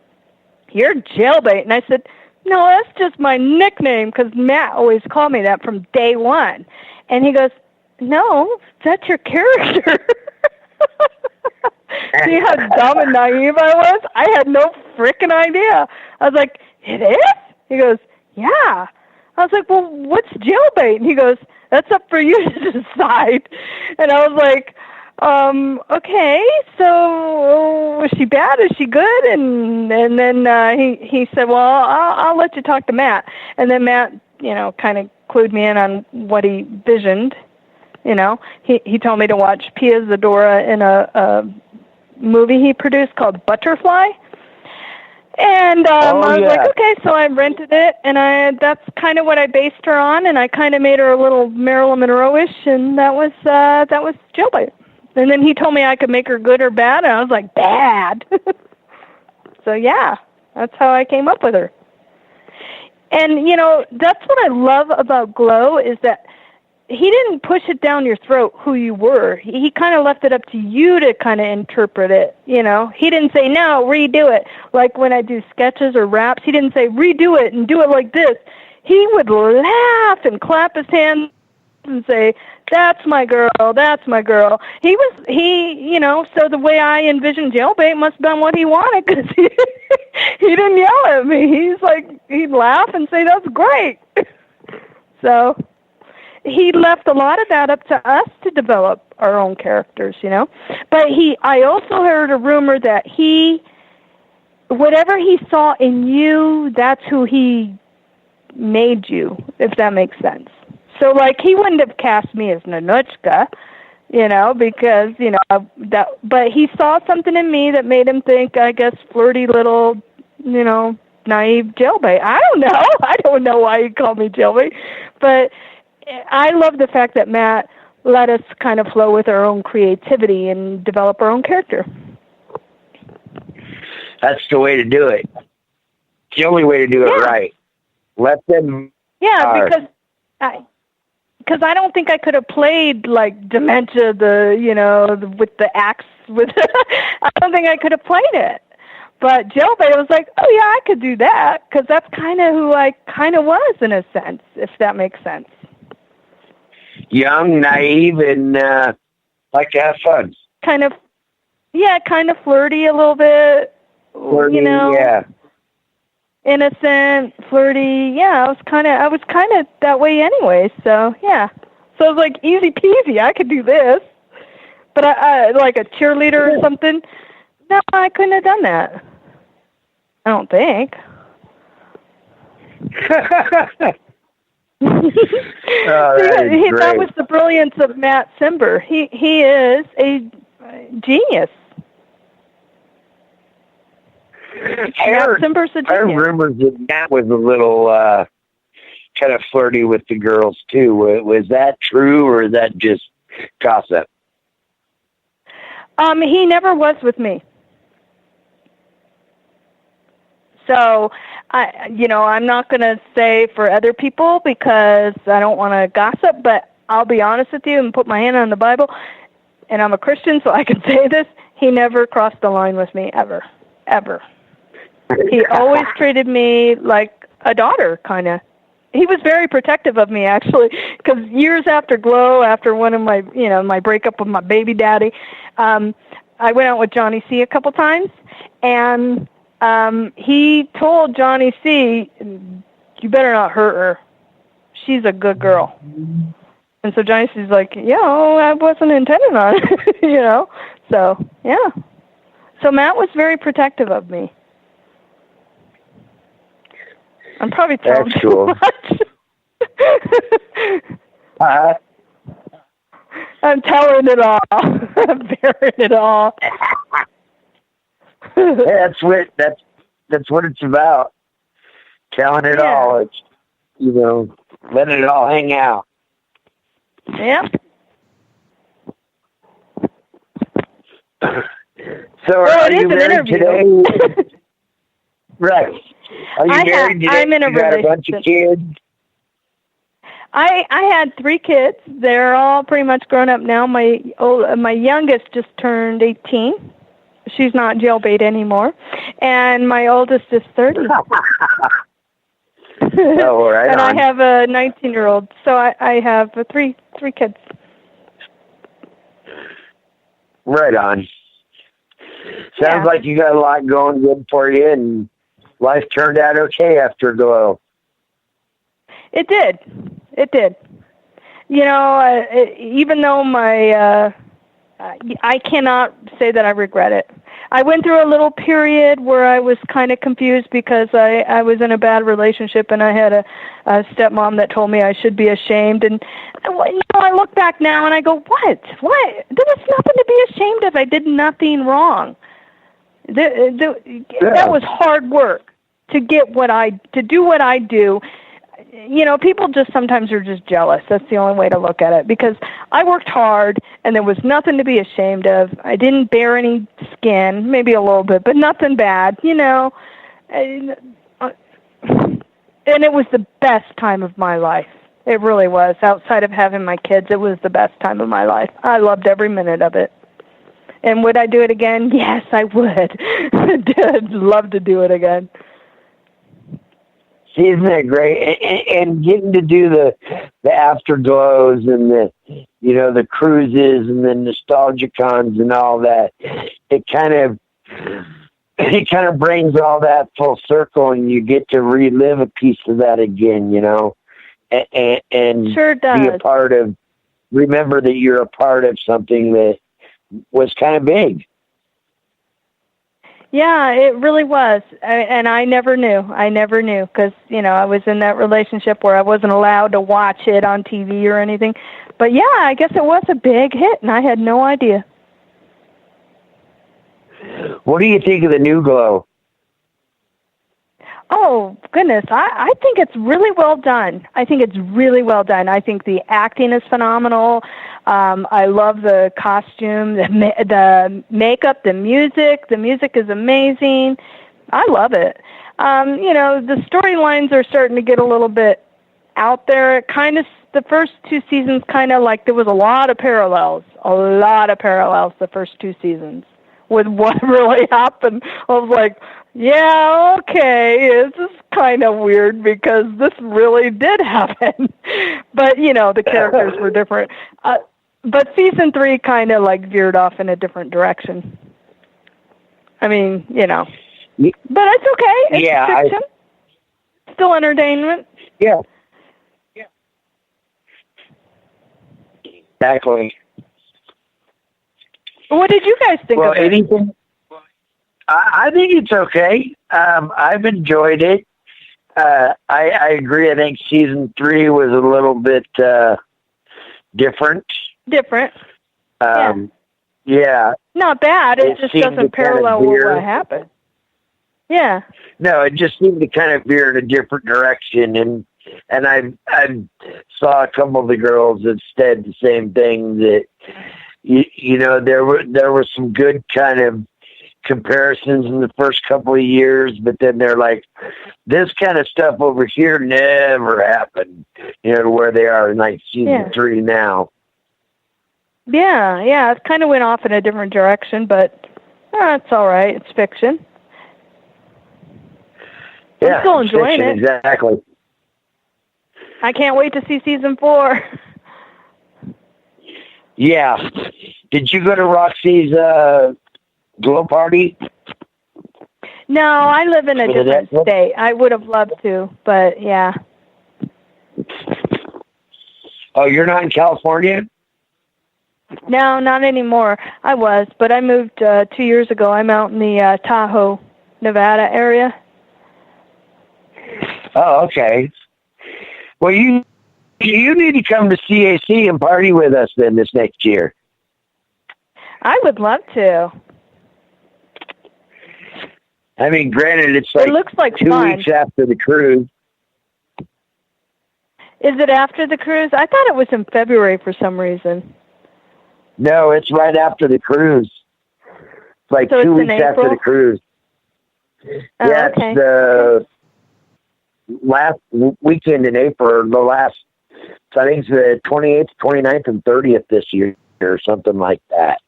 You're Jailbait. And I said, no, that's just my nickname, because Matt always called me that from day one. And he goes, no, that's your character. See how dumb and naive I was? I had no freaking idea. I was like, it is? He goes, yeah. I was like, well, what's Jailbait? And he goes, that's up for you to decide. And I was like, okay, so was she bad? Is she good? And then he said, well, I'll let you talk to Matt. And then Matt, kind of clued me in on what he visioned. He told me to watch Pia Zadora in a movie he produced called Butterfly. And I was like, okay, so I rented it, and that's kind of what I based her on, and I kind of made her a little Marilyn Monroe-ish, and that was Jailbait. And then he told me I could make her good or bad, and I was like, bad. So, yeah, that's how I came up with her. And, that's what I love about Glow is that he didn't push it down your throat who you were. He kind of left it up to you to kind of interpret it, He didn't say, no, redo it. Like when I do sketches or raps, he didn't say, redo it and do it like this. He would laugh and clap his hands and say, that's my girl, that's my girl. So the way I envisioned Jailbait must have been what he wanted, because he didn't yell at me. He's like, he'd laugh and say, that's great. So he left a lot of that up to us to develop our own characters, But I also heard a rumor that whatever he saw in you, that's who he made you, if that makes sense. So, he wouldn't have cast me as Nanuchka, because, but he saw something in me that made him think, I guess, flirty little, naive Jailbait. I don't know. I don't know why he called me Jailbait, but I love the fact that Matt let us kind of flow with our own creativity and develop our own character. That's the way to do it. It's the only way to do it right. Let them. Yeah, because I don't think I could have played like Dementia, with the axe. I don't think I could have played it. But Jailbait was like, oh yeah, I could do that, because that's kind of who I kind of was in a sense, if that makes sense. Young, naive, and like to have fun. Kind of flirty a little bit. Flirty, yeah. Innocent, flirty. Yeah, I was kind of that way anyway. So yeah, so it was like easy peasy. I could do this, but I like a cheerleader or something. No, I couldn't have done that. I don't think. That was the brilliance of Matt Simber. He is a genius. Matt Simber's a genius. I heard rumors that Matt was a little kind of flirty with the girls too. Was that true, or is that just gossip? He never was with me. So, I'm not going to say for other people because I don't want to gossip, but I'll be honest with you and put my hand on the Bible, and I'm a Christian, so I can say this. He never crossed the line with me, ever. Ever. He always treated me like a daughter, kind of, he was very protective of me, actually, because years after Glow, after one of my, my breakup with my baby daddy, I went out with Johnny C a couple times, and he told Johnny C, "You better not hurt her. She's a good girl." And so Johnny C's like, "Yeah, I wasn't intending on it," So, yeah. So Matt was very protective of me. I'm probably telling too much. I'm telling it all. I'm bearing it all. That's what it's about. Telling it all. It's letting it all hang out. Yep. So are you married today? Right. Are you married today? I'm in a relationship. Got a bunch of kids? I had 3 kids. They're all pretty much grown up now. My youngest just turned 18. She's not jailbait anymore. And my oldest is 30. Oh, right. And I have a 19-year-old. So I have 3 kids. Right on. Sounds like you got a lot going good for you, and life turned out okay after Glow. It did. It did. Even though I cannot say that I regret it. I went through a little period where I was kind of confused because I was in a bad relationship, and I had a stepmom that told me I should be ashamed. And I look back now and I go, what? What? There was nothing to be ashamed of. I did nothing wrong. That was hard work to do what I do. People just sometimes are just jealous. That's the only way to look at it, because I worked hard and there was nothing to be ashamed of. I didn't bear any skin, maybe a little bit, but nothing bad, And it was the best time of my life. It really was. Outside of having my kids, it was the best time of my life. I loved every minute of it. And would I do it again? Yes, I would. I'd love to do it again. Isn't that great? And getting to do the afterglows and the cruises and the nostalgia cons and all that, it kind of brings all that full circle, and you get to relive a piece of that again, and sure does. be a part of. Remember that you're a part of something that was kind of big. Yeah, it really was. And I never knew. Because, I was in that relationship where I wasn't allowed to watch it on TV or anything. But, yeah, I guess it was a big hit, and I had no idea. What do you think of the new Glow? Oh, goodness. I think it's really well done. I think the acting is phenomenal. I love the costume, the makeup, the music. The music is amazing. I love it. The storylines are starting to get a little bit out there. The first 2 seasons there was a lot of parallels the first 2 seasons with what really happened. I was like, yeah, okay, this is kind of weird because this really did happen. But, the characters were different. But season 3 kind of veered off in a different direction. I mean, but it's okay. It's fiction. Still entertainment. Yeah. Exactly. What did you guys think of it? Anything? I think it's okay. I've enjoyed it. I agree. I think season 3 was a little bit different. Yeah. Not bad. It just doesn't parallel what happened. Yeah. No, it just seemed to kind of veer in a different direction, and I saw a couple of the girls that said the same thing, that there were some good kind of comparisons in the first couple of years, but then they're like, this kind of stuff over here never happened, to where they are in season 3 now. Yeah, it kind of went off in a different direction, but it's all right. It's fiction. Yeah, I'm still enjoying fiction, it. Exactly. I can't wait to see season 4. Yeah. Did you go to Roxy's glow party? No, I live in a different state. I would have loved to, but yeah. Oh, you're not in California? No, not anymore. I was, but I moved 2 years ago. I'm out in the Tahoe, Nevada area. Oh, okay. Well, you need to come to CAC and party with us then this next year. I would love to. I mean, granted, it looks like 2 fun. weeks after the cruise. Is it after the cruise? I thought it was in February for some reason. No, it's right after the cruise. It's like so 2 weeks after the cruise. Oh, yeah, okay. It's the last weekend in April, or the last, I think it's the 28th, 29th, and 30th this year, or something like that.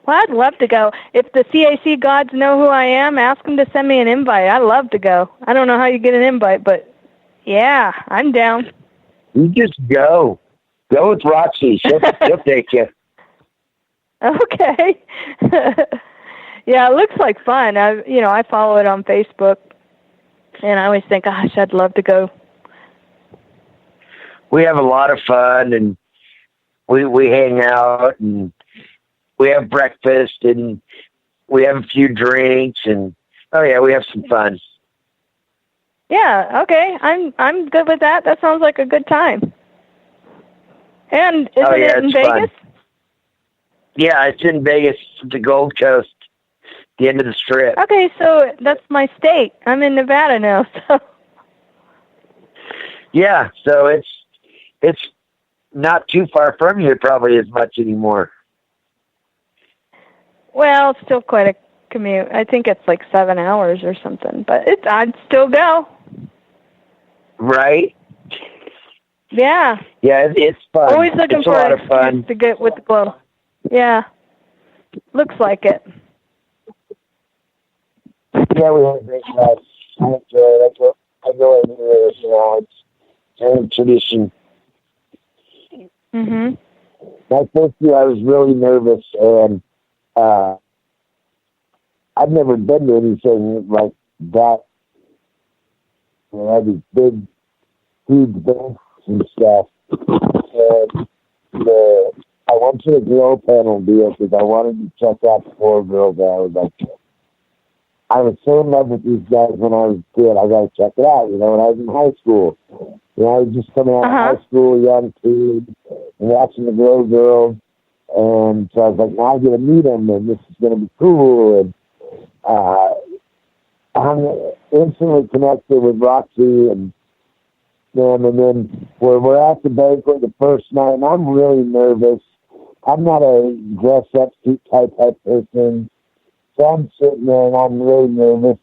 Well, I'd love to go. If the CAC gods know who I am, ask them to send me an invite. I'd love to go. I don't know how you get an invite, but yeah, I'm down. You just go. Go with Roxy. She'll take you. Okay. Yeah, it looks like fun. I follow it on Facebook, and I always think, gosh, I'd love to go. We have a lot of fun, and we hang out, and we have breakfast, and we have a few drinks, and oh yeah, we have some fun. Yeah, okay. I'm good with that. That sounds like a good time. And isn't it in Vegas? Fun. Yeah, it's in Vegas, the Gold Coast, the end of the strip. Okay, so that's my state. I'm in Nevada now, so. Yeah, so it's not too far from you probably as much anymore. Well, it's still quite a commute. I think it's like 7 hours or something, but I'd still go. Right? Yeah. Yeah, it's fun. Always looking for a lot of fun to get with the glow. Yeah. Looks like it. Yeah, we have a great time. I enjoy it. I go everywhere, it's a tradition. Mm-hmm. My first year, I was really nervous, and I've never been to anything like that. I had these big, huge banks and stuff. And I went to the glow panel deal because I wanted to check out the 4 girls that I was like, I was so in love with these guys when I was a kid. I got to check it out, when I was in high school. I was just coming out of high school, young kid, and watching the glow girls. And so I was like, now I get to meet them, and this is going to be cool. And I'm instantly connected with Roxy and them. And then we're at the banquet the first night, and I'm really nervous. I'm not a dress-up suit type person. So I'm sitting there, and I'm really nervous.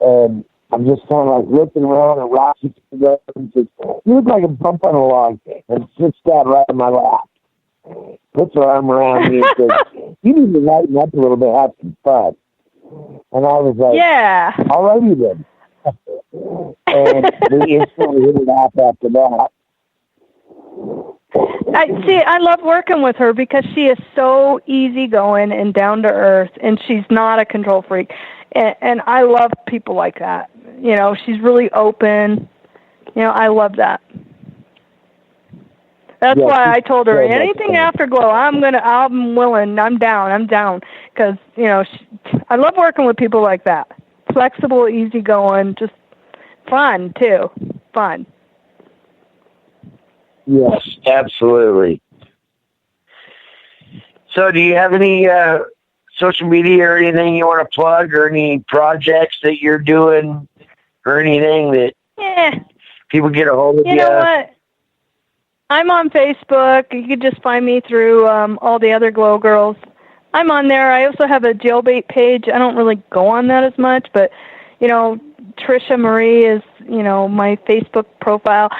And I'm just kind of like looking around, and Roxy comes up and says, "You look like a bump on a log," and sits down right in my lap. Puts her arm around me and says, "You need to lighten up a little bit, have some fun." And I was like, yeah, alrighty then. And we instantly hit it off after that. I love working with her because she is so easygoing and down to earth, and she's not a control freak. And I love people like that. She's really open. I love that. That's why I told her anything Afterglow, I'm willing, I'm down, because I love working with people like that. Flexible, easygoing, just fun too, fun. Yes, absolutely. So, do you have any social media or anything you want to plug, or any projects that you're doing, or anything that people get a hold of you? You know what? I'm on Facebook. You can just find me through all the other Glow Girls. I'm on there. I also have a Jailbait page. I don't really go on that as much, but, Trisha Marie is, my Facebook profile.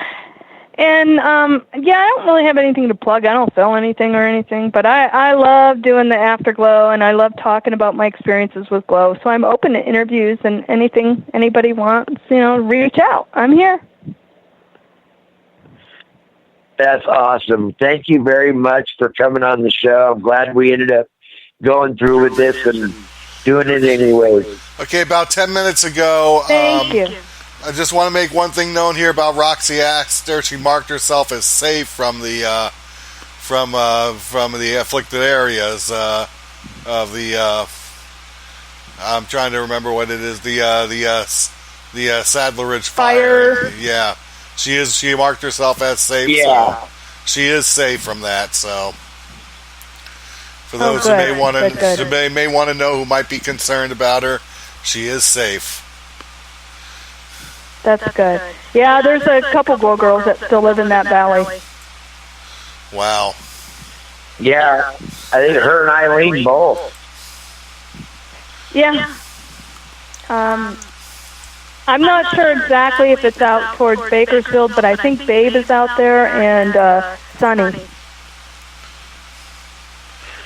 And, I don't really have anything to plug. I don't sell anything or anything, but I love doing the Afterglow, and I love talking about my experiences with Glow. So I'm open to interviews, and anything anybody wants, reach out. I'm here. That's awesome. Thank you very much for coming on the show. I'm glad we ended up going through with this and doing it anyway. Okay, about 10 minutes ago, Thank you. I just want to make one thing known here about Roxy Axter. She marked herself as safe from the afflicted areas of the. I'm trying to remember what it is. The Sadler Ridge fire. Yeah, she marked herself as safe. Yeah. So she is safe from that. So for those who may want to know who might be concerned about her, she is safe. That's good. Yeah, there's a couple girls that still live in that valley. Wow. Yeah, I think her and Eileen both. Yeah. I'm not sure exactly if it's out towards Bakersfield, but I think Babe is out there and Sunny.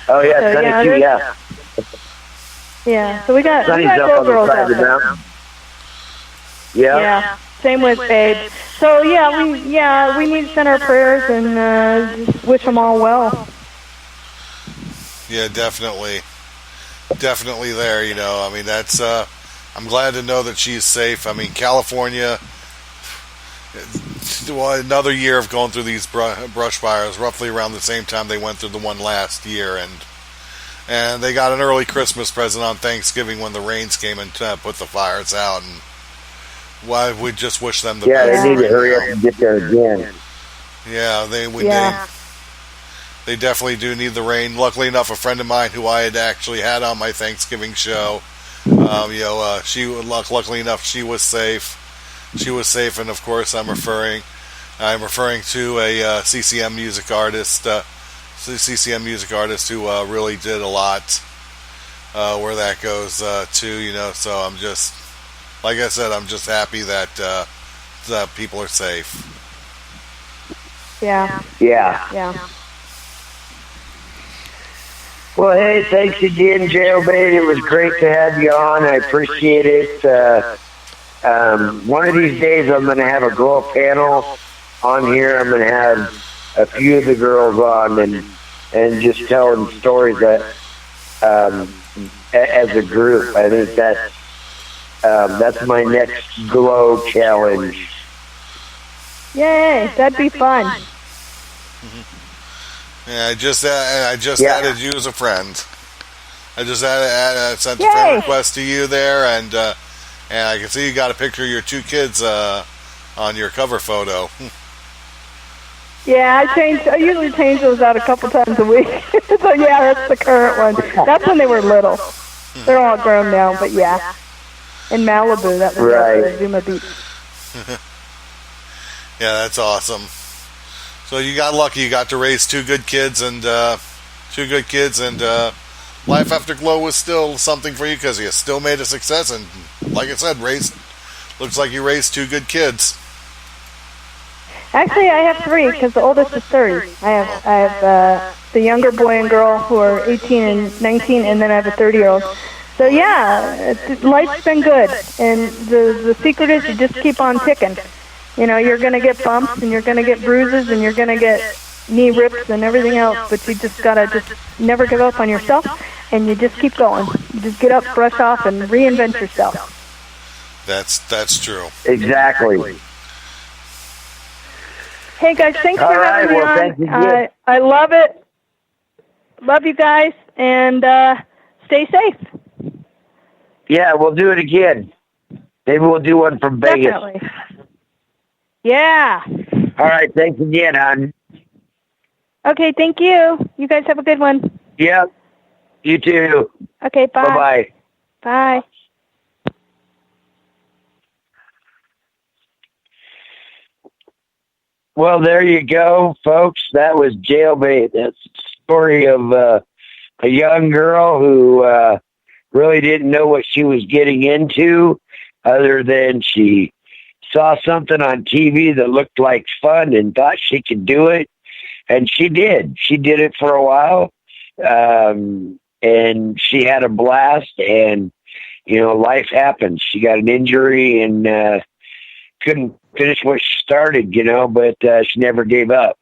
Oh yeah, So, Sunny too. Yeah. Yeah. So we got Sunny's up on girls the side out of the there. mountain. Yeah. Yeah. Same with Babe. So we need to send our prayers and just wish them all well. Yeah, definitely there. You know, I mean, that's. I'm glad to know that she's safe. I mean, California. Well, another year of going through these brush fires, roughly around the same time they went through the one last year, and they got an early Christmas present on Thanksgiving when the rains came and put the fires out. And why we just wish them the best. Yeah, they need to hurry up and get there again. Yeah, they definitely do need the rain. Luckily enough, a friend of mine who I had actually had on my Thanksgiving show, luckily enough, she was safe. She was safe, and of course, I'm referring to a CCM music artist who really did a lot where that goes to. You know, so I'm just, like I said, I'm just happy that people are safe. Yeah. Well, hey, thanks again, Jailbait. It was great to have you on. I appreciate it. One of these days, I'm going to have a girl panel on here. I'm going to have a few of the girls on and just telling stories that as a group. I think that's my next glow challenge. Yay, that'd be fun. Yeah, I just added you as a friend. I just sent a friend request to you there, and I can see you got a picture of your two kids on your cover photo. Yeah, I usually change those out a couple times a week. So yeah, that's the current one. That's when they were little. They're all grown now, but yeah. In Malibu, that was right. Zuma Beach. Yeah, that's awesome. So you got lucky. You got to raise two good kids, and life after Glow was still something for you because you still made a success. And like I said, looks like you raised two good kids. Actually, I have three because the oldest is 30. I have the younger boy and girl who are 18 and 19, and then I have a 30-year-old. So yeah, life's been good, and the secret is you just keep on ticking. You know, you're going to get bumps, and you're going to get bruises, and you're going to get knee rips and everything else, but you just got to just never give up on yourself, and you just keep going. You just get up, brush off, and reinvent yourself. That's true. Exactly. Hey, guys, thanks for having me on. I love it. Love you guys, and stay safe. Yeah, we'll do it again. Maybe we'll do one from Vegas. Definitely. Yeah. All right, thanks again, hon. Okay, thank you. You guys have a good one. Yep. You too. Okay, bye. Bye-bye. Bye. Well, there you go, folks. That was Jailbait. That's the story of a young girl who really didn't know what she was getting into other than she saw something on TV that looked like fun and thought she could do it. And she did. She did it for a while. And she had a blast. And, you know, life happens. She got an injury and couldn't finish what she started, you know, but she never gave up.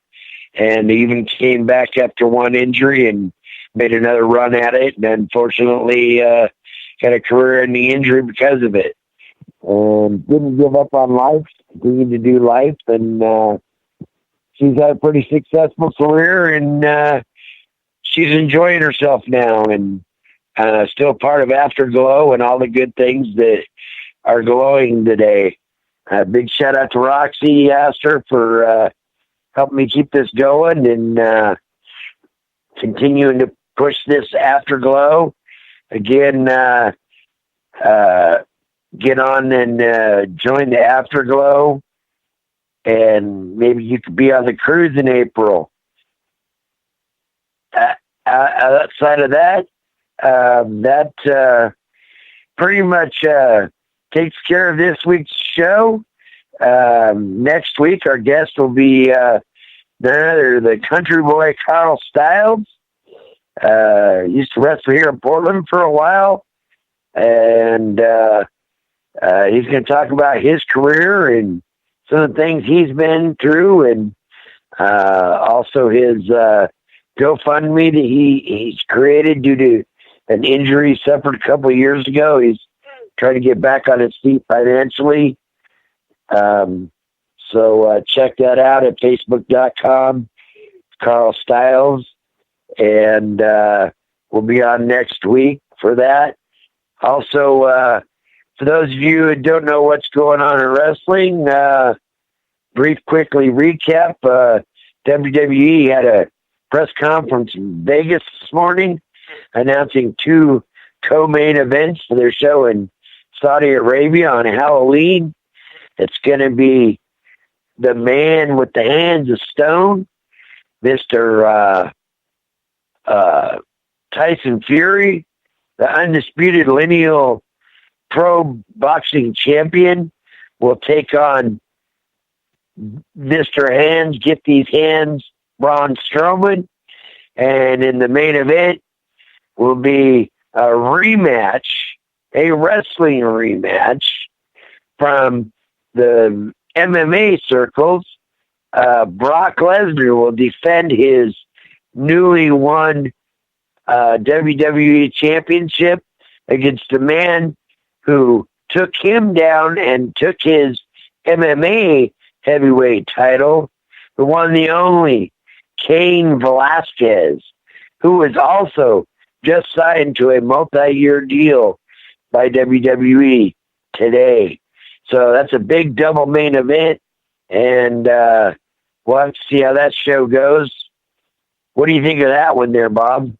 and even came back after one injury and made another run at it, and unfortunately had a career ending injury because of it. Didn't give up on life, continued to do life, and she's had a pretty successful career, and she's enjoying herself now, and still part of Afterglow and all the good things that are glowing today. Big shout out to Roxy Astor for helping me keep this going and continuing to push this Afterglow. Again, get on and join the Afterglow, and maybe you could be on the cruise in April. Outside of that, that pretty much takes care of this week's show. Next week, our guest will be none other the country boy Carl Stiles. Used to wrestle here in Portland for a while, and he's going to talk about his career and some of the things he's been through, and also his GoFundMe that he's created due to an injury he suffered a couple of years ago. He's trying to get back on his feet financially. So check that out at facebook.com, Carl Stiles, and we'll be on next week for that. Also, for those of you who don't know what's going on in wrestling, quickly recap, WWE had a press conference in Vegas this morning announcing 2 co-main events for their show in Saudi Arabia on Halloween. It's going to be the man with the hands of stone, Mr. Tyson Fury, the undisputed lineal pro boxing champion, will take on Mr. Hands, Get These Hands, Braun Strowman. And in the main event will be a rematch, a wrestling rematch from the MMA circles. Brock Lesnar will defend his newly won WWE Championship against a man who took him down and took his MMA heavyweight title, the one, the only, Cain Velasquez, who was also just signed to a multi-year deal by WWE today. So that's a big double main event, and we'll have to see how that show goes. What do you think of that one there, Bob?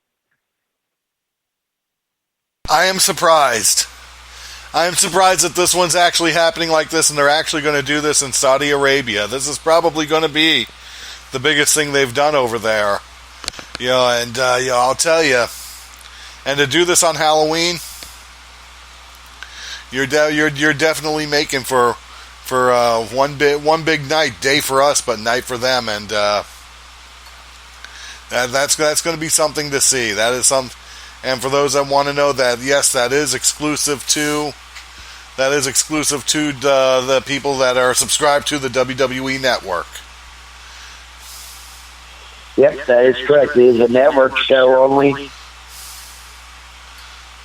I am surprised. I am surprised that this one's actually happening like this, and they're actually going to do this in Saudi Arabia. This is probably going to be the biggest thing they've done over there. And I'll tell you, and to do this on Halloween, you're definitely making for one big night, day for us, but night for them, and that's going to be something to see. That is some. And for those that want to know that, yes, that is exclusive to the people that are subscribed to the WWE Network. Yep, that is correct. It is a network show only.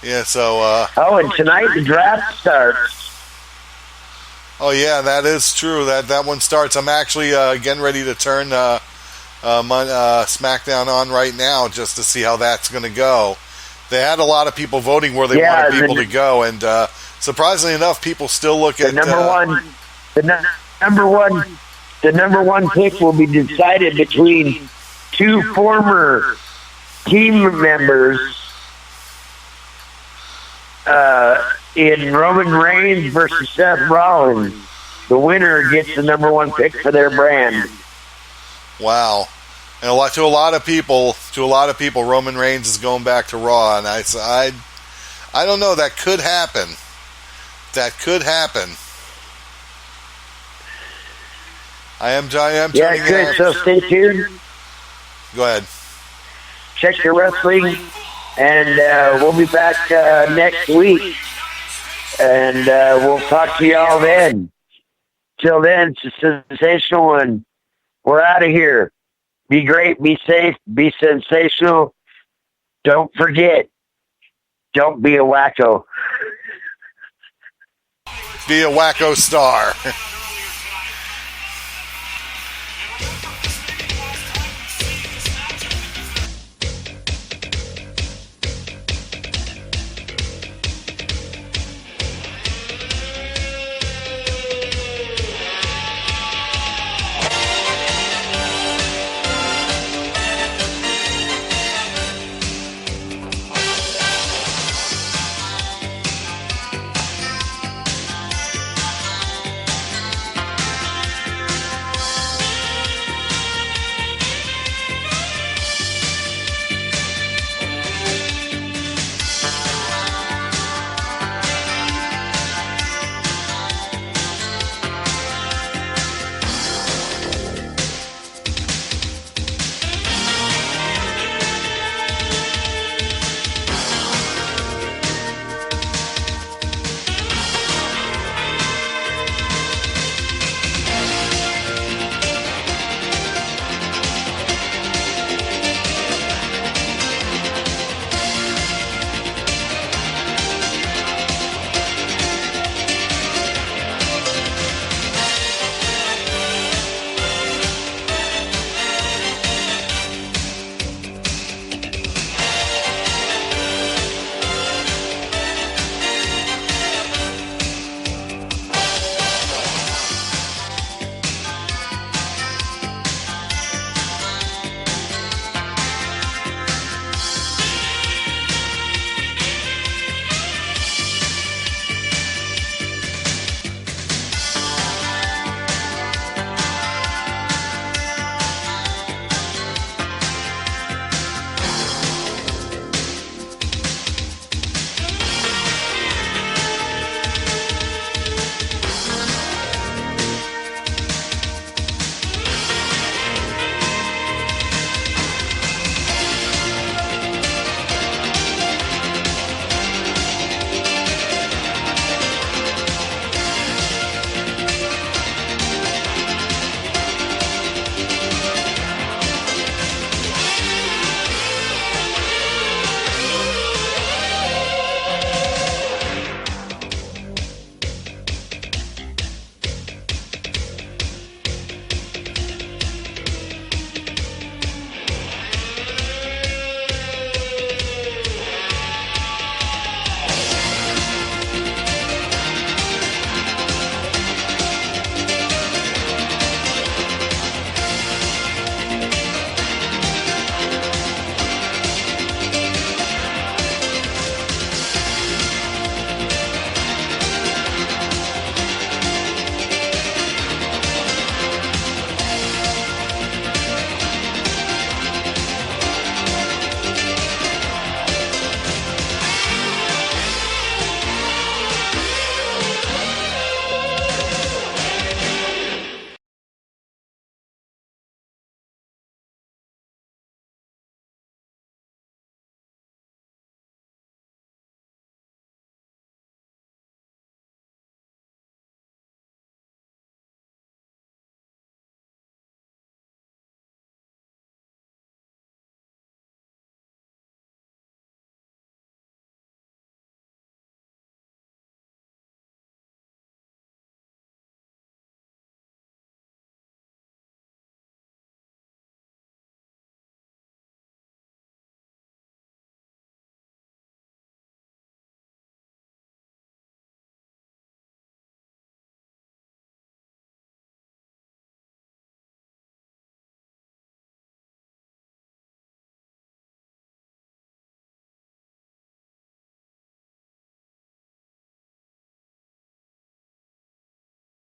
Yeah, so... and tonight the draft starts. Oh, yeah, that is true. That one starts. I'm actually getting ready to turn SmackDown on right now just to see how that's going to go. They had a lot of people voting where they wanted people to go, and surprisingly enough, people still look at the number one pick will be decided between 2 former team members in Roman Reigns versus Seth Rollins. The winner gets the number 1 pick for their brand. Wow. And to a lot of people, Roman Reigns is going back to Raw, and I don't know. That could happen. I am turning it good. So stay tuned. Go ahead. Check your wrestling, and we'll be back next week, and we'll talk to y'all then. Till then, it's a sensational one. We're out of here. Be great, be safe, be sensational. Don't forget, don't be a wacko. Be a wacko star.